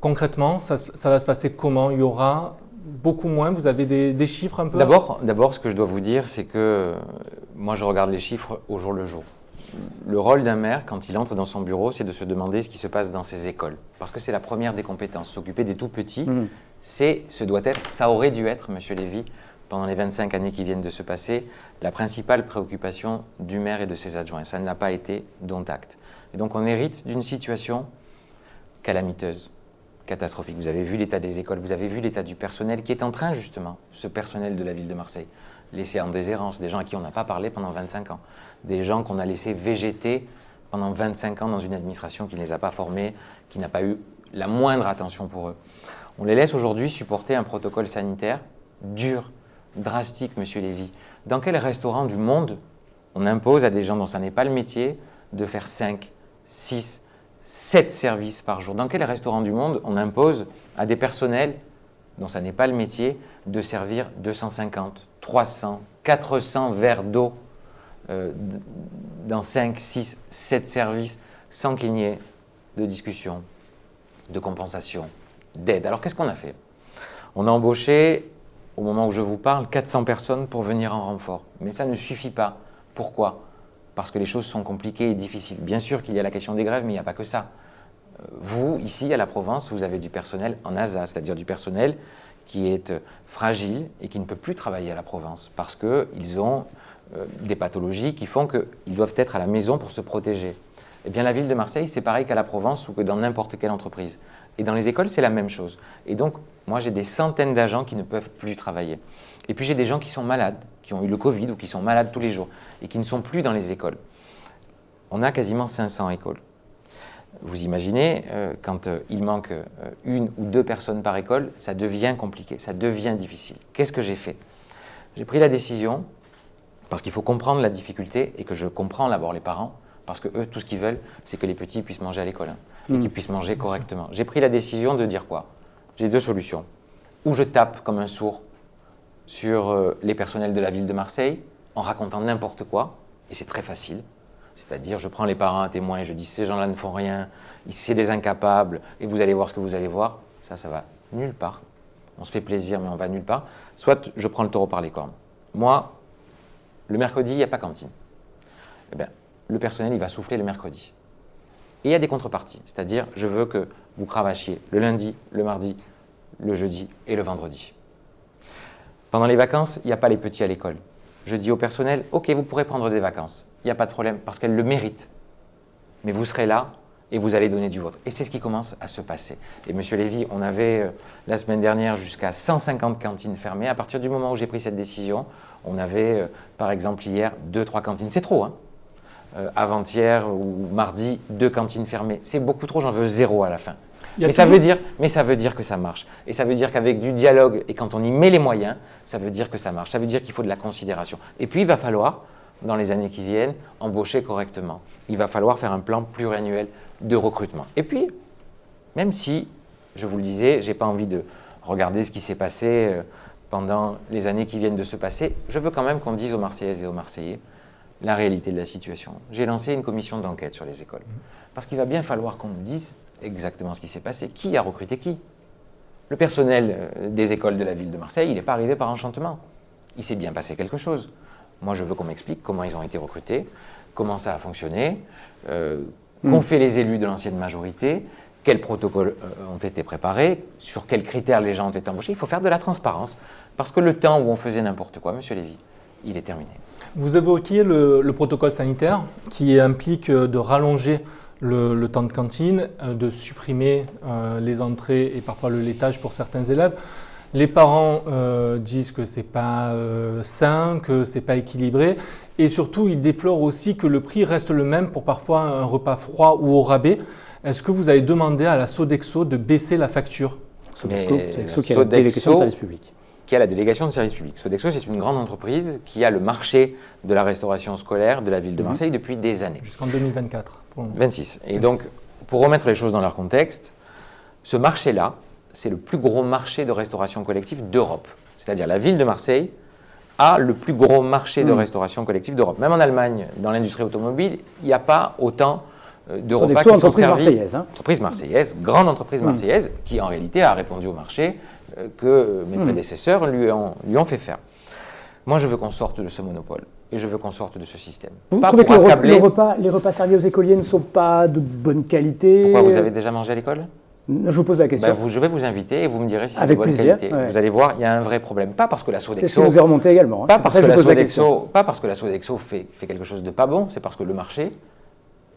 D: Concrètement, ça va se passer comment? Il y aura beaucoup moins, vous avez des chiffres un peu?
B: D'abord, ce que je dois vous dire, c'est que moi, je regarde les chiffres au jour le jour. Le rôle d'un maire, quand il entre dans son bureau, c'est de se demander ce qui se passe dans ses écoles. Parce que c'est la première des compétences. S'occuper des tout-petits, ça aurait dû être, Monsieur Lévy, pendant les 25 années qui viennent de se passer, la principale préoccupation du maire et de ses adjoints. Ça ne l'a pas été, dont acte. Et donc, on hérite d'une situation calamiteuse, catastrophique. Vous avez vu l'état des écoles, vous avez vu l'état du personnel qui est en train justement, ce personnel de la ville de Marseille, laissé en déshérence, des gens à qui on n'a pas parlé pendant 25 ans, des gens qu'on a laissé végéter pendant 25 ans dans une administration qui ne les a pas formés, qui n'a pas eu la moindre attention pour eux. On les laisse aujourd'hui supporter un protocole sanitaire dur, drastique, Monsieur Lévy. Dans quel restaurant du monde on impose à des gens dont ça n'est pas le métier de faire 5, 6, 7 services par jour? Dans quel restaurant du monde on impose à des personnels dont ça n'est pas le métier de servir 250, 300, 400 verres d'eau dans 5, 6, 7 services sans qu'il n'y ait de discussion, de compensation, d'aide? Alors qu'est-ce qu'on a fait? On a embauché, au moment où je vous parle, 400 personnes pour venir en renfort. Mais ça ne suffit pas. Pourquoi? Parce que les choses sont compliquées et difficiles. Bien sûr qu'il y a la question des grèves, mais il n'y a pas que ça. Vous, ici, à la Provence, vous avez du personnel en ASA, c'est-à-dire du personnel qui est fragile et qui ne peut plus travailler à la Provence parce qu'ils ont des pathologies qui font qu'ils doivent être à la maison pour se protéger. Eh bien, la ville de Marseille, c'est pareil qu'à la Provence ou que dans n'importe quelle entreprise. Et dans les écoles, c'est la même chose. Et donc, moi, j'ai des centaines d'agents qui ne peuvent plus travailler. Et puis, j'ai des gens qui sont malades, qui ont eu le Covid ou qui sont malades tous les jours et qui ne sont plus dans les écoles. On a quasiment 500 écoles. Vous imaginez, quand il manque 1 ou 2 personnes par école, ça devient compliqué, ça devient difficile. Qu'est-ce que j'ai fait? J'ai pris la décision, parce qu'il faut comprendre la difficulté et que je comprends d'abord les parents, parce que eux, tout ce qu'ils veulent, c'est que les petits puissent manger à l'école et qu'ils puissent manger correctement. J'ai pris la décision de dire quoi? J'ai 2 solutions. Ou je tape comme un sourd sur les personnels de la ville de Marseille en racontant n'importe quoi, et c'est très facile. C'est-à-dire, je prends les parents à témoin et je dis ces gens-là ne font rien, c'est des incapables, et vous allez voir ce que vous allez voir. Ça va nulle part. On se fait plaisir, mais on va nulle part. Soit je prends le taureau par les cornes. moi, le mercredi, il n'y a pas cantine. Eh bien, le personnel, il va souffler le mercredi. Et il y a des contreparties, c'est-à-dire, je veux que vous cravachiez le lundi, le mardi, le jeudi et le vendredi. Pendant les vacances, il n'y a pas les petits à l'école. Je dis au personnel, ok, vous pourrez prendre des vacances, il n'y a pas de problème, parce qu'elles le méritent. Mais vous serez là et vous allez donner du vôtre. Et c'est ce qui commence à se passer. Et Monsieur Lévy, on avait la semaine dernière jusqu'à 150 cantines fermées. À partir du moment où j'ai pris cette décision, on avait, par exemple, hier, 2-3 cantines. C'est trop, hein. Avant-hier ou mardi, 2 cantines fermées. C'est beaucoup trop, j'en veux 0 à la fin. Mais ça veut dire que ça marche. Et ça veut dire qu'avec du dialogue et quand on y met les moyens, ça veut dire que ça marche. Ça veut dire qu'il faut de la considération. Et puis, il va falloir, dans les années qui viennent, embaucher correctement. Il va falloir faire un plan pluriannuel de recrutement. Et puis, même si, je vous le disais, je n'ai pas envie de regarder ce qui s'est passé pendant les années qui viennent de se passer, je veux quand même qu'on dise aux Marseillaises et aux Marseillais la réalité de la situation. J'ai lancé une commission d'enquête sur les écoles. Parce qu'il va bien falloir qu'on nous dise exactement ce qui s'est passé. Qui a recruté qui? Le personnel des écoles de la ville de Marseille, il n'est pas arrivé par enchantement. Il s'est bien passé quelque chose. Moi, je veux qu'on m'explique comment ils ont été recrutés, comment ça a fonctionné, qu'ont fait les élus de l'ancienne majorité, quels protocoles ont été préparés, sur quels critères les gens ont été embauchés. Il faut faire de la transparence. Parce que le temps où on faisait n'importe quoi, Monsieur Lévy, il est terminé.
D: Vous évoquiez le protocole sanitaire qui implique de rallonger le temps de cantine, de supprimer les entrées et parfois le laitage pour certains élèves. Les parents disent que ce n'est pas sain, que ce n'est pas équilibré et surtout ils déplorent aussi que le prix reste le même pour parfois un repas froid ou au rabais. Est-ce que vous avez demandé à la Sodexo de baisser la facture?
A: Sodexo qui a la délégation de service public.
B: Qui a la délégation de service public. Sodexo, c'est une grande entreprise qui a le marché de la restauration scolaire de la ville de Marseille depuis des années.
D: Jusqu'en 2024.
B: 26. Et donc, pour remettre les choses dans leur contexte, ce marché-là, c'est le plus gros marché de restauration collective d'Europe. C'est-à-dire la ville de Marseille a le plus gros marché de restauration collective d'Europe. Même en Allemagne, dans l'industrie automobile, il n'y a pas autant de repas qui sont servis.
A: Marseillaise, hein.
B: Entreprise marseillaise, grande entreprise marseillaise, qui en réalité a répondu au marché que mes prédécesseurs lui ont fait faire. Moi, je veux qu'on sorte de ce monopole et je veux qu'on sorte de ce système.
A: Vous trouvez que les repas servis aux écoliers ne sont pas de bonne qualité?
B: Pourquoi, vous avez déjà mangé à l'école?
A: Je vous pose la question.
B: Je vais vous inviter et vous me direz si c'est de
A: Avec
B: bonne
A: plaisir,
B: qualité.
A: ouais.
B: Vous allez voir, il y a un vrai problème. Pas parce que la Sodexo...
A: C'est ce qui nous est remonté également. Hein.
B: Pas parce que la Sodexo fait quelque chose de pas bon, c'est parce que le marché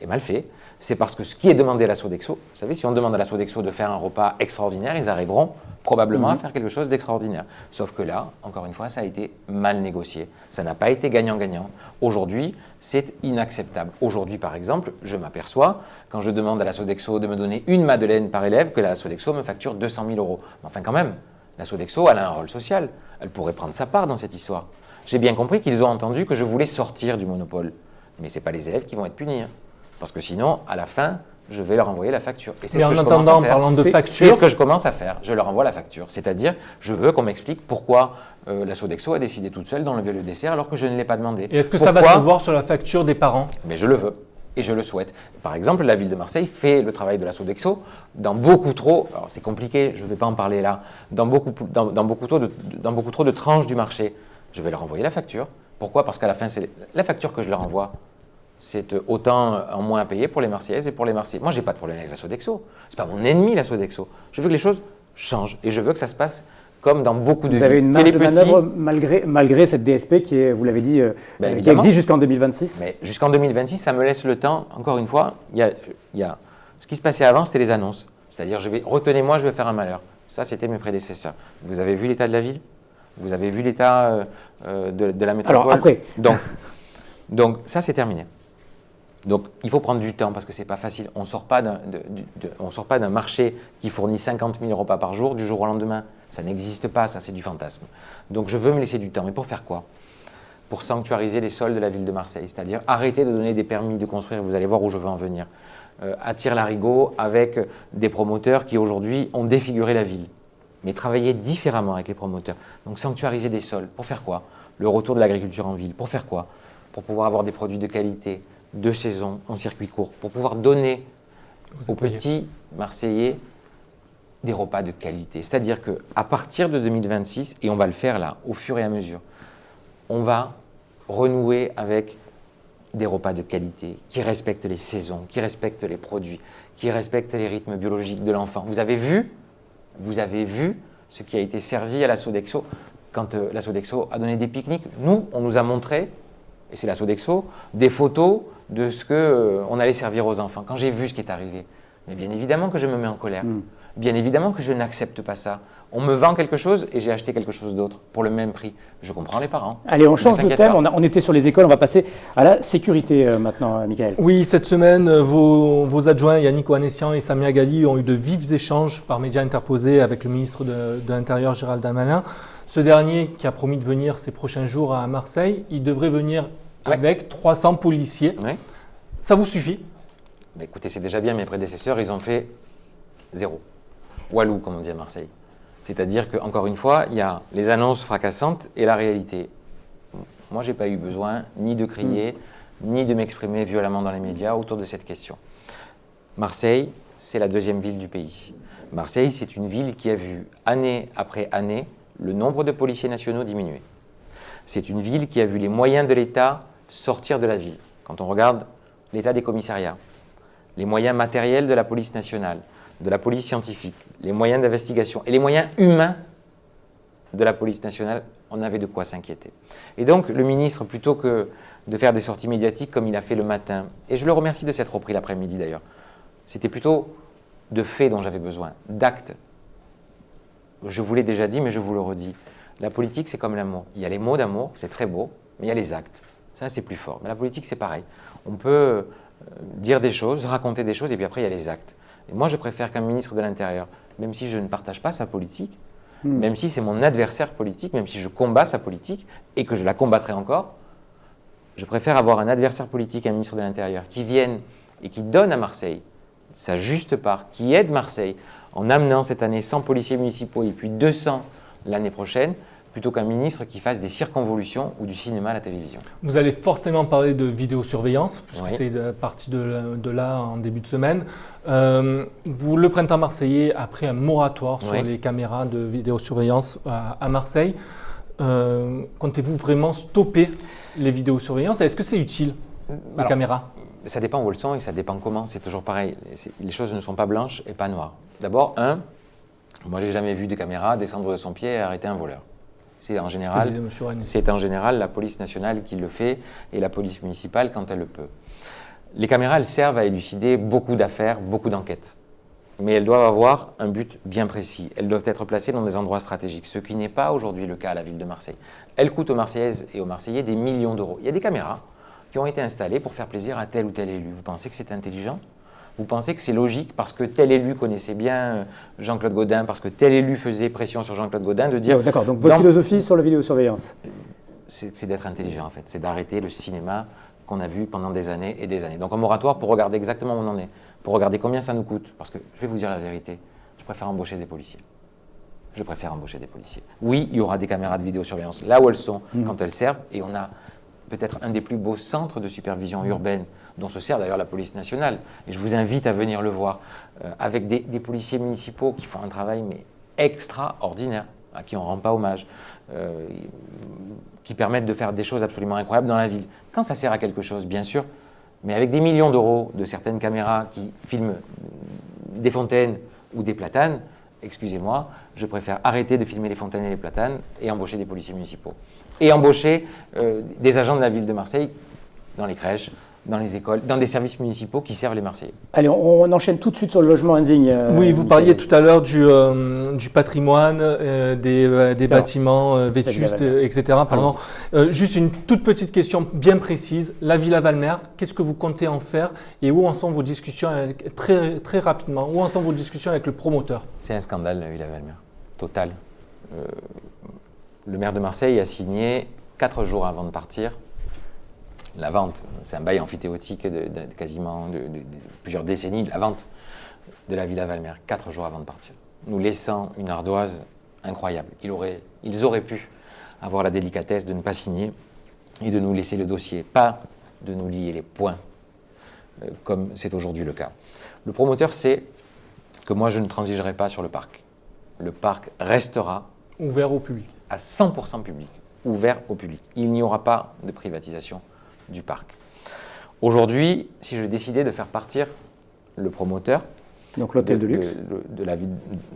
B: est mal fait. C'est parce que ce qui est demandé à la Sodexo, vous savez, si on demande à la Sodexo de faire un repas extraordinaire, ils arriveront probablement à faire quelque chose d'extraordinaire. Sauf que là, encore une fois, ça a été mal négocié. Ça n'a pas été gagnant-gagnant. Aujourd'hui, c'est inacceptable. Aujourd'hui, par exemple, je m'aperçois, quand je demande à la Sodexo de me donner une madeleine par élève, que la Sodexo me facture 200 000 €. Mais enfin, quand même, la Sodexo, elle a un rôle social. Elle pourrait prendre sa part dans cette histoire. J'ai bien compris qu'ils ont entendu que je voulais sortir du monopole. Mais ce n'est pas les élèves qui vont être punis. Hein. Parce que sinon, à la fin, je vais leur envoyer la facture. Et c'est ce que je commence à faire.
D: Parlant de facture,
B: c'est ce que je commence à faire. Je leur envoie la facture. C'est-à-dire, je veux qu'on m'explique pourquoi la Sodexo a décidé toute seule d'enlever le dessert alors que je ne l'ai pas demandé.
D: Et est-ce que ça va se voir sur la facture des parents? Mais
B: je le veux. Et je le souhaite. Par exemple, la ville de Marseille fait le travail de la Sodexo dans beaucoup trop, alors c'est compliqué, je ne vais pas en parler là, dans beaucoup trop de tranches du marché. Je vais leur envoyer la facture. Pourquoi? Parce qu'à la fin, c'est la facture que je leur envoie. C'est autant en moins à payer pour les Marseillaises et pour les Marseillais. Moi, je n'ai pas de problème avec la Sodexo. Ce n'est pas mon ennemi, la Sodexo. Je veux que les choses changent et je veux que ça se passe comme dans beaucoup de villes.
A: Vous avez une marge de manœuvre malgré cette DSP qui est, vous l'avez dit, qui existe jusqu'en 2026.
B: Mais jusqu'en 2026, ça me laisse le temps. Encore une fois, il y a ce qui se passait avant, c'était les annonces. C'est-à-dire, retenez-moi, je vais faire un malheur. Ça, c'était mes prédécesseurs. Vous avez vu l'état de la ville? Vous avez vu l'état de la métropole?
A: Alors après.
B: Donc ça, c'est terminé. Donc, il faut prendre du temps parce que ce n'est pas facile. On ne sort pas d'un marché qui fournit 50 000 repas par jour du jour au lendemain. Ça n'existe pas, ça, c'est du fantasme. Donc, je veux me laisser du temps. Mais pour faire quoi? Pour sanctuariser les sols de la ville de Marseille. C'est-à-dire arrêter de donner des permis de construire. Vous allez voir où je veux en venir. À Tire-Larigot avec des promoteurs qui, aujourd'hui, ont défiguré la ville. Mais travailler différemment avec les promoteurs. Donc, sanctuariser des sols. Pour faire quoi? Le retour de l'agriculture en ville. Pour faire quoi? Pour pouvoir avoir des produits de qualité, de saison, en circuit court, pour pouvoir donner aux petits Marseillais des repas de qualité. C'est-à-dire qu'à partir de 2026, et on va le faire là, au fur et à mesure, on va renouer avec des repas de qualité, qui respectent les saisons, qui respectent les produits, qui respectent les rythmes biologiques de l'enfant. Vous avez vu ce qui a été servi à la Sodexo quand la Sodexo a donné des pique-niques. Nous, on nous a montré, et c'est la Sodexo, des photos de ce qu'on allait servir aux enfants. Quand j'ai vu ce qui est arrivé, mais bien évidemment que je me mets en colère. Bien évidemment que je n'accepte pas ça. On me vend quelque chose et j'ai acheté quelque chose d'autre pour le même prix. Je comprends les parents.
A: Allez, on change de
B: s'inquiète
A: thème.
B: pas.
A: On était sur les écoles, on va passer à la sécurité maintenant, Michael.
D: Oui, cette semaine, vos adjoints Yannick Ohanessian et Samia Ghali ont eu de vifs échanges par médias interposés avec le ministre de l'Intérieur Gérald Darmanin. Ce dernier, qui a promis de venir ces prochains jours à Marseille, il devrait venir avec 300 policiers.
B: Ouais.
D: Ça vous suffit?
B: Mais écoutez, c'est déjà bien, mes prédécesseurs, ils ont fait 0. Walou, comme on dit à Marseille. C'est-à-dire qu'encore une fois, il y a les annonces fracassantes et la réalité. Moi, je n'ai pas eu besoin ni de crier, ni de m'exprimer violemment dans les médias autour de cette question. Marseille, c'est la deuxième ville du pays. Marseille, c'est une ville qui a vu, année après année, le nombre de policiers nationaux diminuer. C'est une ville qui a vu les moyens de l'État sortir de la ville. Quand on regarde l'état des commissariats, les moyens matériels de la police nationale, de la police scientifique, les moyens d'investigation et les moyens humains de la police nationale, on avait de quoi s'inquiéter. Et donc, le ministre, plutôt que de faire des sorties médiatiques comme il a fait le matin, et je le remercie de s'être repris l'après-midi d'ailleurs, c'était plutôt de faits dont j'avais besoin, d'actes. Je vous l'ai déjà dit, mais je vous le redis. La politique, c'est comme l'amour. Il y a les mots d'amour, c'est très beau, mais il y a les actes. Ça, c'est plus fort. Mais la politique, c'est pareil. On peut dire des choses, raconter des choses, et puis après, il y a les actes. Et moi, je préfère qu'un ministre de l'Intérieur, même si je ne partage pas sa politique, même si c'est mon adversaire politique, même si je combats sa politique, et que je la combattrai encore, je préfère avoir un adversaire politique, un ministre de l'Intérieur, qui vienne et qui donne à Marseille sa juste part, qui aide Marseille en amenant cette année 100 policiers municipaux et puis 200 l'année prochaine, plutôt qu'un ministre qui fasse des circonvolutions ou du cinéma à la télévision.
D: Vous allez forcément parler de vidéosurveillance, puisque
B: Oui.
D: c'est parti de là en début de semaine. Le printemps marseillais a pris un moratoire sur
B: Oui.
D: les caméras de vidéosurveillance à Marseille. Comptez-vous vraiment stopper les vidéosurveillances? Est-ce que c'est utile, les
B: Alors,
D: caméras?
B: Ça dépend où elles sont et ça dépend comment. C'est toujours pareil. Les choses ne sont pas blanches et pas noires. D'abord, moi, j'ai jamais vu de caméra descendre de son pied et arrêter un voleur. C'est en général, la police nationale qui le fait et la police municipale quand elle le peut. Les caméras, elles servent à élucider beaucoup d'affaires, beaucoup d'enquêtes. Mais elles doivent avoir un but bien précis. Elles doivent être placées dans des endroits stratégiques, ce qui n'est pas aujourd'hui le cas à la ville de Marseille. Elles coûtent aux Marseillaises et aux Marseillais des millions d'euros. Il y a des caméras qui ont été installées pour faire plaisir à tel ou tel élu. Vous pensez que c'est intelligent ? Vous pensez que c'est logique parce que tel élu connaissait bien Jean-Claude Gaudin, parce que tel élu faisait pression sur Jean-Claude Gaudin de dire…
A: D'accord, donc votre philosophie sur la vidéosurveillance?
B: C'est d'être intelligent en fait, c'est d'arrêter le cinéma qu'on a vu pendant des années et des années. Donc un moratoire pour regarder exactement où on en est, pour regarder combien ça nous coûte. Parce que je vais vous dire la vérité, je préfère embaucher des policiers. Je préfère embaucher des policiers. Oui, il y aura des caméras de vidéosurveillance là où elles sont, quand elles servent, et on a peut-être un des plus beaux centres de supervision urbaine, dont se sert d'ailleurs la police nationale. Et je vous invite à venir le voir, avec des policiers municipaux qui font un travail mais extraordinaire, à qui on ne rend pas hommage, qui permettent de faire des choses absolument incroyables dans la ville. Quand ça sert à quelque chose, bien sûr, mais avec des millions d'euros de certaines caméras qui filment des fontaines ou des platanes, excusez-moi, je préfère arrêter de filmer les fontaines et les platanes et embaucher des policiers municipaux. Et embaucher des agents de la ville de Marseille dans les crèches, dans les écoles, dans des services municipaux qui servent les Marseillais.
A: Allez, on enchaîne tout de suite sur le logement indigne.
D: Oui, vous parliez tout à l'heure du patrimoine, des bâtiments vétustes, etc. Pardon. Juste une toute petite question bien précise. La Villa Valmer, qu'est-ce que vous comptez en faire et où en sont vos discussions, très rapidement, où en sont vos discussions avec le promoteur?
B: C'est un scandale, la Villa Valmer, total. Le maire de Marseille a signé 4 jours avant de partir la vente. C'est un bail amphithéotique de quasiment de plusieurs décennies, la vente de la Villa Valmer, 4 jours avant de partir. Nous laissant une ardoise incroyable. Ils auraient pu avoir la délicatesse de ne pas signer et de nous laisser le dossier, pas de nous lier les poings, comme c'est aujourd'hui le cas. Le promoteur sait que moi je ne transigerai pas sur le parc. Le parc restera
D: ouvert au public.
B: À 100% public. ouvert au public. Il n'y aura pas de privatisation du parc. Aujourd'hui, si je décidais de faire partir le promoteur,
A: Donc l'hôtel de luxe.
B: de la ville,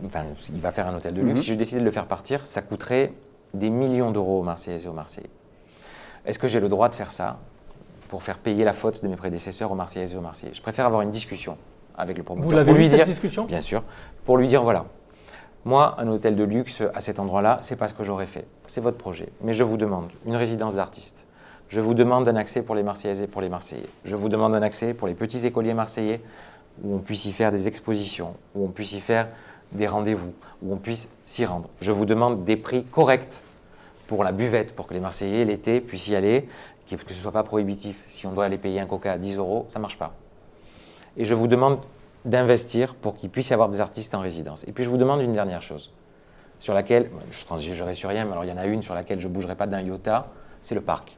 B: enfin, il va faire un hôtel de luxe. Si je décidais de le faire partir, ça coûterait des millions d'euros aux Marseillaises et aux Marseillais. Est-ce que j'ai le droit de faire ça pour faire payer la faute de mes prédécesseurs aux Marseillaises et aux Marseillais? Je préfère avoir une discussion avec le promoteur.
D: Vous l'avez eu cette discussion?
B: Bien sûr. Pour lui dire, voilà, moi, un hôtel de luxe à cet endroit-là, c'est pas ce que j'aurais fait. C'est votre projet. Mais je vous demande une résidence d'artiste. Je vous demande un accès pour les Marseillaises et pour les Marseillais. Je vous demande un accès pour les petits écoliers marseillais où on puisse y faire des expositions, où on puisse y faire des rendez-vous, où on puisse s'y rendre. Je vous demande des prix corrects pour la buvette, pour que les Marseillais, l'été, puissent y aller, que ce ne soit pas prohibitif. Si on doit aller payer un coca à 10 euros, ça ne marche pas. Et je vous demande d'investir pour qu'il puisse y avoir des artistes en résidence. Et puis je vous demande une dernière chose, sur laquelle, je ne transigerai sur rien, mais alors il y en a une sur laquelle je ne bougerai pas d'un iota, c'est le parc.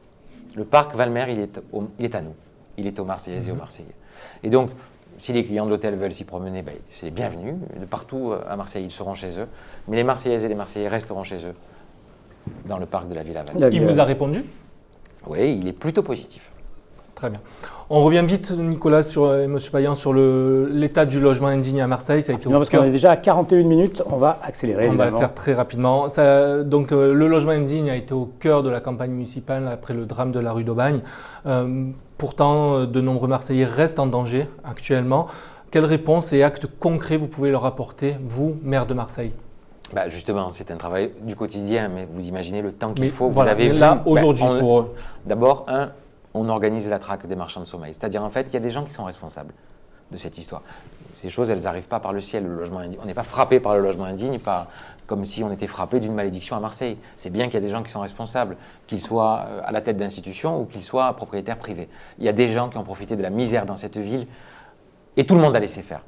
B: Le parc Valmer, il est à nous. Il est aux Marseillaises et aux Marseillais. Et donc, si les clients de l'hôtel veulent s'y promener, ben, c'est les bienvenus. De partout à Marseille, ils seront chez eux. Mais les Marseillaises et les Marseillais resteront chez eux, dans le parc de la Villa Valmer.
D: Il vous a répondu?
B: Oui, il est plutôt positif.
D: Très bien. On revient vite, Nicolas, M. Payan, sur l'état du logement indigne à Marseille. Ça a été
A: Non, parce qu'on est déjà à 41 minutes, on va accélérer.
D: On va le faire très rapidement. Le logement indigne a été au cœur de la campagne municipale après le drame de la rue d'Aubagne. Pourtant, de nombreux Marseillais restent en danger actuellement. Quelles réponses et actes concrets vous pouvez leur apporter, vous, maire de Marseille?
B: Bah justement, c'est un travail du quotidien, mais vous imaginez le temps qu'il faut.
D: Voilà,
B: vous avez
D: là,
B: vu,
D: aujourd'hui, pour eux.
B: D'abord, on organise la traque des marchands de sommeil. C'est-à-dire, en fait, il y a des gens qui sont responsables de cette histoire. Ces choses, elles n'arrivent pas par le ciel, le logement indigne. On n'est pas frappé par le logement indigne, comme si on était frappé d'une malédiction à Marseille. C'est bien qu'il y a des gens qui sont responsables, qu'ils soient à la tête d'institutions ou qu'ils soient propriétaires privés. Il y a des gens qui ont profité de la misère dans cette ville et tout le monde a laissé faire.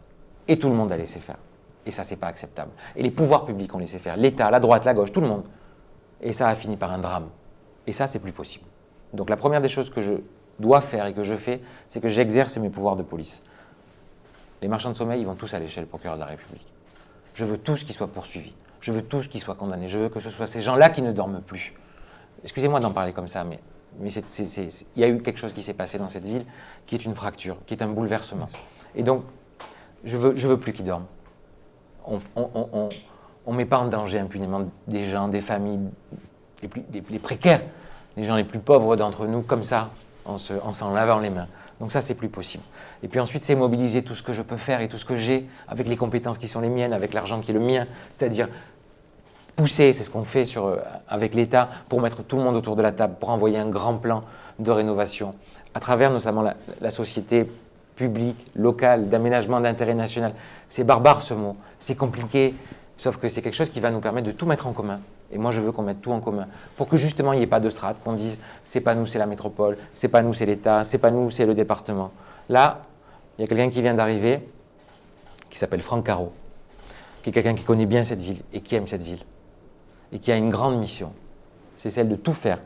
B: Et tout le monde a laissé faire. Et ça, c'est pas acceptable. Et les pouvoirs publics ont laissé faire. L'État, la droite, la gauche, tout le monde. Et ça a fini par un drame. Et ça, c'est plus possible. Donc la première des choses que je dois faire et que je fais, c'est que j'exerce mes pouvoirs de police. Les marchands de sommeil, ils vont tous aller chez le procureur de la République. Je veux tous qu'ils soient poursuivis. Je veux tous qu'ils soient condamnés. Je veux que ce soit ces gens-là qui ne dorment plus. Excusez-moi d'en parler comme ça, mais il y a eu quelque chose qui s'est passé dans cette ville qui est une fracture, qui est un bouleversement. Et donc, je veux plus qu'ils dorment. On ne met pas en danger impunément des gens, des familles, les précaires, les gens les plus pauvres d'entre nous, comme ça, en s'en lavant les mains. Donc ça, c'est plus possible. Et puis ensuite, c'est mobiliser tout ce que je peux faire et tout ce que j'ai, avec les compétences qui sont les miennes, avec l'argent qui est le mien, c'est-à-dire pousser, c'est ce qu'on fait avec l'État, pour mettre tout le monde autour de la table, pour envoyer un grand plan de rénovation, à travers notamment la société publique, locale, d'aménagement d'intérêt national. C'est barbare ce mot, c'est compliqué, sauf que c'est quelque chose qui va nous permettre de tout mettre en commun. Et moi, je veux qu'on mette tout en commun pour que justement, il n'y ait pas de strate, qu'on dise c'est pas nous, c'est la métropole, c'est pas nous, c'est l'État, c'est pas nous, c'est le département. Là, il y a quelqu'un qui vient d'arriver, qui s'appelle Franck Caro, qui est quelqu'un qui connaît bien cette ville et qui aime cette ville et qui a une grande mission. C'est celle de tout faire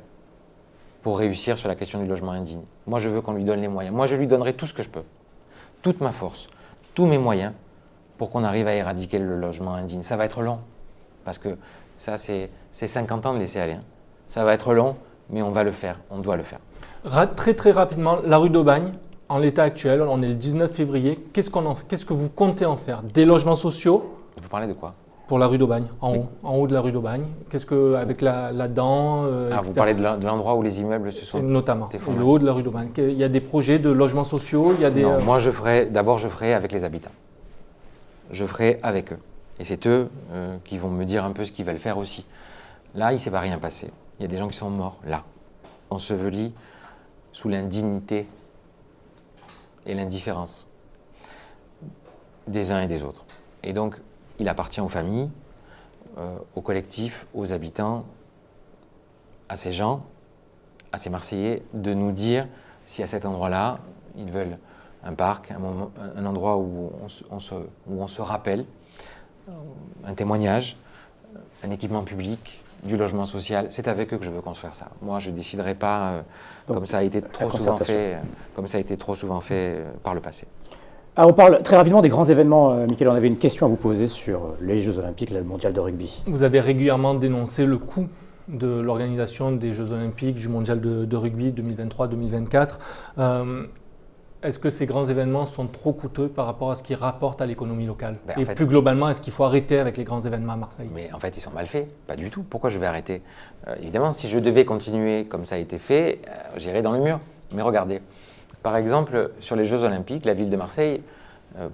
B: pour réussir sur la question du logement indigne. Moi, je veux qu'on lui donne les moyens. Moi, je lui donnerai tout ce que je peux, toute ma force, tous mes moyens pour qu'on arrive à éradiquer le logement indigne. Ça va être long, parce que ça, c'est 50 ans de laisser aller. Ça va être long, mais on va le faire, on doit le faire.
D: Très très rapidement, la rue d'Aubagne, en l'état actuel, on est le 19 février, qu'est-ce que vous comptez en faire? Des logements sociaux?
B: Vous parlez de quoi?
D: Pour la rue d'Aubagne, en haut de la rue d'Aubagne. Qu'est-ce que, avec la dent,
B: vous parlez de l'endroit où les immeubles se sont
D: notamment, le haut de la rue d'Aubagne. Il y a des projets de logements sociaux, il y a des...
B: Non, moi, je ferai avec les habitants. Je ferai avec eux. Et c'est eux qui vont me dire un peu ce qu'ils veulent faire aussi. Là, il ne s'est pas rien passé. Il y a des gens qui sont morts, là, ensevelis sous l'indignité et l'indifférence des uns et des autres. Et donc, il appartient aux familles, aux collectifs, aux habitants, à ces gens, à ces Marseillais, de nous dire si à cet endroit-là, ils veulent un parc, un endroit où on se rappelle, un témoignage, un équipement public, du logement social. C'est avec eux que je veux construire ça. Moi, je ne déciderai pas comme ça a été trop souvent fait par le passé.
A: Alors, on parle très rapidement des grands événements. Mickaël, on avait une question à vous poser sur les Jeux Olympiques, le mondial de rugby.
D: Vous avez régulièrement dénoncé le coût de l'organisation des Jeux Olympiques, du Mondial de rugby 2023-2024. Est-ce que ces grands événements sont trop coûteux par rapport à ce qu'ils rapportent à l'économie locale? Et plus globalement, est-ce qu'il faut arrêter avec les grands événements à Marseille?
B: Mais en fait, ils sont mal faits. Pas du tout. Pourquoi je vais arrêter? Évidemment, si je devais continuer comme ça a été fait, j'irais dans le mur. Mais regardez, par exemple, sur les Jeux Olympiques, la ville de Marseille,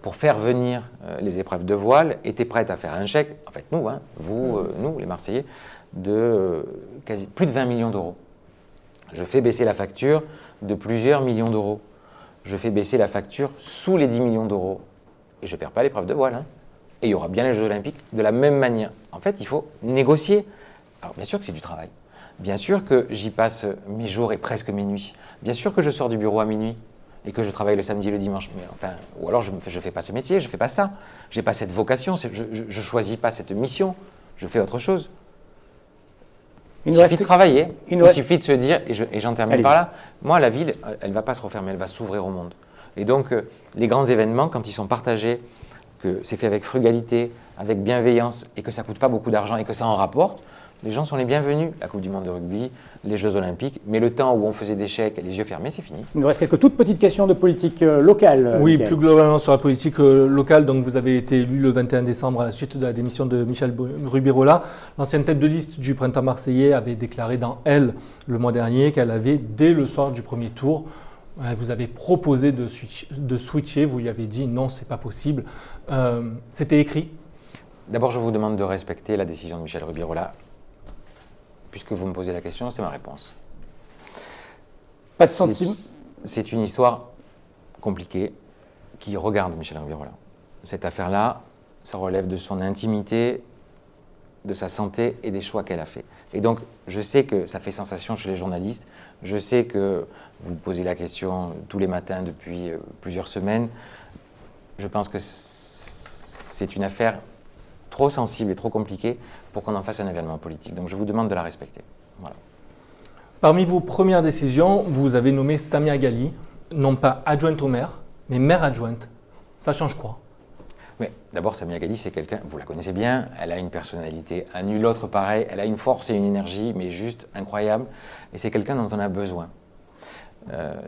B: pour faire venir les épreuves de voile, était prête à faire un chèque, en fait nous, nous les Marseillais, de plus de 20 millions d'euros. Je fais baisser la facture de plusieurs millions d'euros. Je fais baisser la facture sous les 10 millions d'euros. Et je ne perds pas l'épreuve de voile. Et il y aura bien les Jeux Olympiques de la même manière. En fait, il faut négocier. Alors bien sûr que c'est du travail. Bien sûr que j'y passe mes jours et presque mes nuits. Bien sûr que je sors du bureau à minuit et que je travaille le samedi et le dimanche. Mais enfin, ou alors je ne fais pas ce métier, je ne fais pas ça. Je n'ai pas cette vocation, je ne choisis pas cette mission. Je fais autre chose. Il suffit de travailler, il suffit de se dire, et j'en termine par là, moi la ville, elle ne va pas se refermer, elle va s'ouvrir au monde. Et donc les grands événements, quand ils sont partagés, que c'est fait avec frugalité, avec bienveillance, et que ça ne coûte pas beaucoup d'argent et que ça en rapporte, les gens sont les bienvenus. La Coupe du Monde de rugby, les Jeux Olympiques, mais le temps où on faisait des chèques et les yeux fermés, c'est fini.
A: Il nous reste quelques toutes petites questions de politique locale.
D: Oui, plus globalement sur la politique locale. Donc vous avez été élu le 21 décembre à la suite de la démission de Michel Rubirola. L'ancienne tête de liste du Printemps marseillais avait déclaré dans Elle le mois dernier qu'elle avait, dès le soir du premier tour, vous avez proposé de switcher, vous lui avez dit non, c'est pas possible. C'était écrit.
B: D'abord, je vous demande de respecter la décision de Michel Rubirola. Puisque vous me posez la question, c'est ma réponse.
A: Pas de centime.
B: C'est une histoire compliquée qui regarde Michel Rubirola. Cette affaire-là, ça relève de son intimité, de sa santé et des choix qu'elle a fait. Et donc, je sais que ça fait sensation chez les journalistes. Je sais que vous posez la question tous les matins depuis plusieurs semaines. Je pense que c'est une affaire trop sensible et trop compliquée pour qu'on en fasse un événement politique. Donc je vous demande de la respecter. Voilà.
D: Parmi vos premières décisions, vous avez nommé Samia Ghali, non pas adjointe au maire, mais maire adjointe. Ça change quoi?
B: Mais d'abord, Samia Ghali, c'est quelqu'un, vous la connaissez bien, elle a une personnalité à nul autre pareil, elle a une force et une énergie, mais juste incroyable. Et c'est quelqu'un dont on a besoin.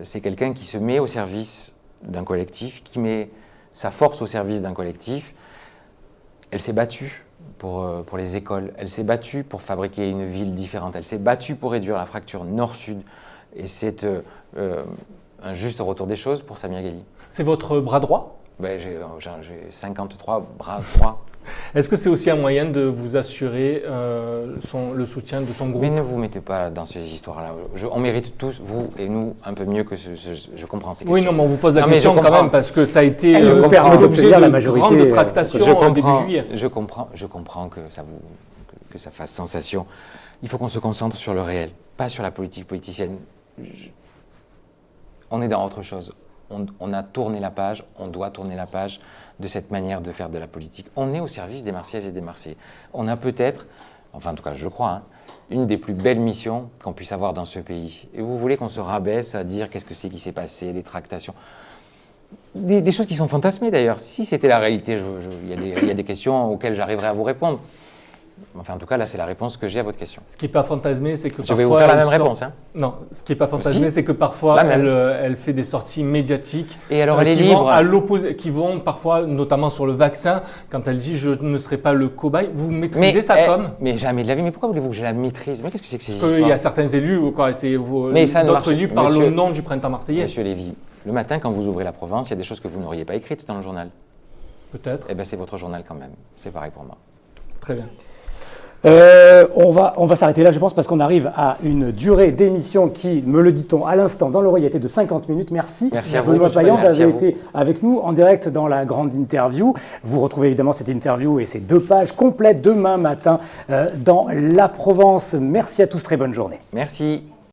B: C'est quelqu'un qui se met au service d'un collectif, qui met sa force au service d'un collectif. Elle s'est battue pour les écoles, elle s'est battue pour fabriquer une ville différente, elle s'est battue pour réduire la fracture nord-sud. Et c'est un juste retour des choses pour Samia Ghali.
D: C'est votre bras droit?
B: J'ai 53 bras droits.
D: Est-ce que c'est aussi un moyen de vous assurer le soutien de son groupe?
B: Mais ne vous mettez pas dans ces histoires-là. On mérite tous, vous et nous, un peu mieux que je comprends ces questions.
D: Oui, non, mais on vous pose la question quand même parce que ça a été
A: l'objet de
D: grande tractation début juillet.
B: Je comprends que ça fasse sensation. Il faut qu'on se concentre sur le réel, pas sur la politique politicienne. On est dans autre chose. On a tourné la page, on doit tourner la page de cette manière de faire de la politique. On est au service des Marseillaises et des Marseillais. On a peut-être, enfin en tout cas je crois, une des plus belles missions qu'on puisse avoir dans ce pays. Et vous voulez qu'on se rabaisse à dire qu'est-ce que c'est qui s'est passé, les tractations, des choses qui sont fantasmées d'ailleurs. Si c'était la réalité, il y a des questions auxquelles j'arriverai à vous répondre. Enfin, en tout cas, là, c'est la réponse que j'ai à votre question.
D: Ce qui n'est pas fantasmé, c'est que
B: parfois... Je vais vous faire la même réponse.
D: Non, ce qui n'est pas fantasmé, c'est que parfois, elle fait des sorties médiatiques
B: et alors, elle est libre.
D: Qui vont parfois, notamment sur le vaccin, quand elle dit « je ne serai pas le cobaye », vous maîtrisez ça comme...
B: Mais jamais de la vie. Mais pourquoi voulez-vous que je la maîtrise? Mais qu'est-ce que c'est que ces histoires?
D: Parce qu'il y a certains élus, d'autres élus parlent au nom du Printemps marseillais.
B: Monsieur Lévy, le matin, quand vous ouvrez la Provence, il y a des choses que vous n'auriez pas écrites dans le journal.
D: Peut-être.
B: Eh bien, c'est votre journal quand même. C'est pareil pour moi.
D: Très bien.
A: On va s'arrêter là, je pense, parce qu'on arrive à une durée d'émission qui, me le dit-on à l'instant, dans l'oreille, était de 50 minutes. Merci.
B: Merci à vous.
A: Benoît Payan d'avoir été avec nous en direct dans la grande interview. Vous retrouvez évidemment cette interview et ces 2 pages complètes demain matin dans La Provence. Merci à tous, très bonne journée.
B: Merci.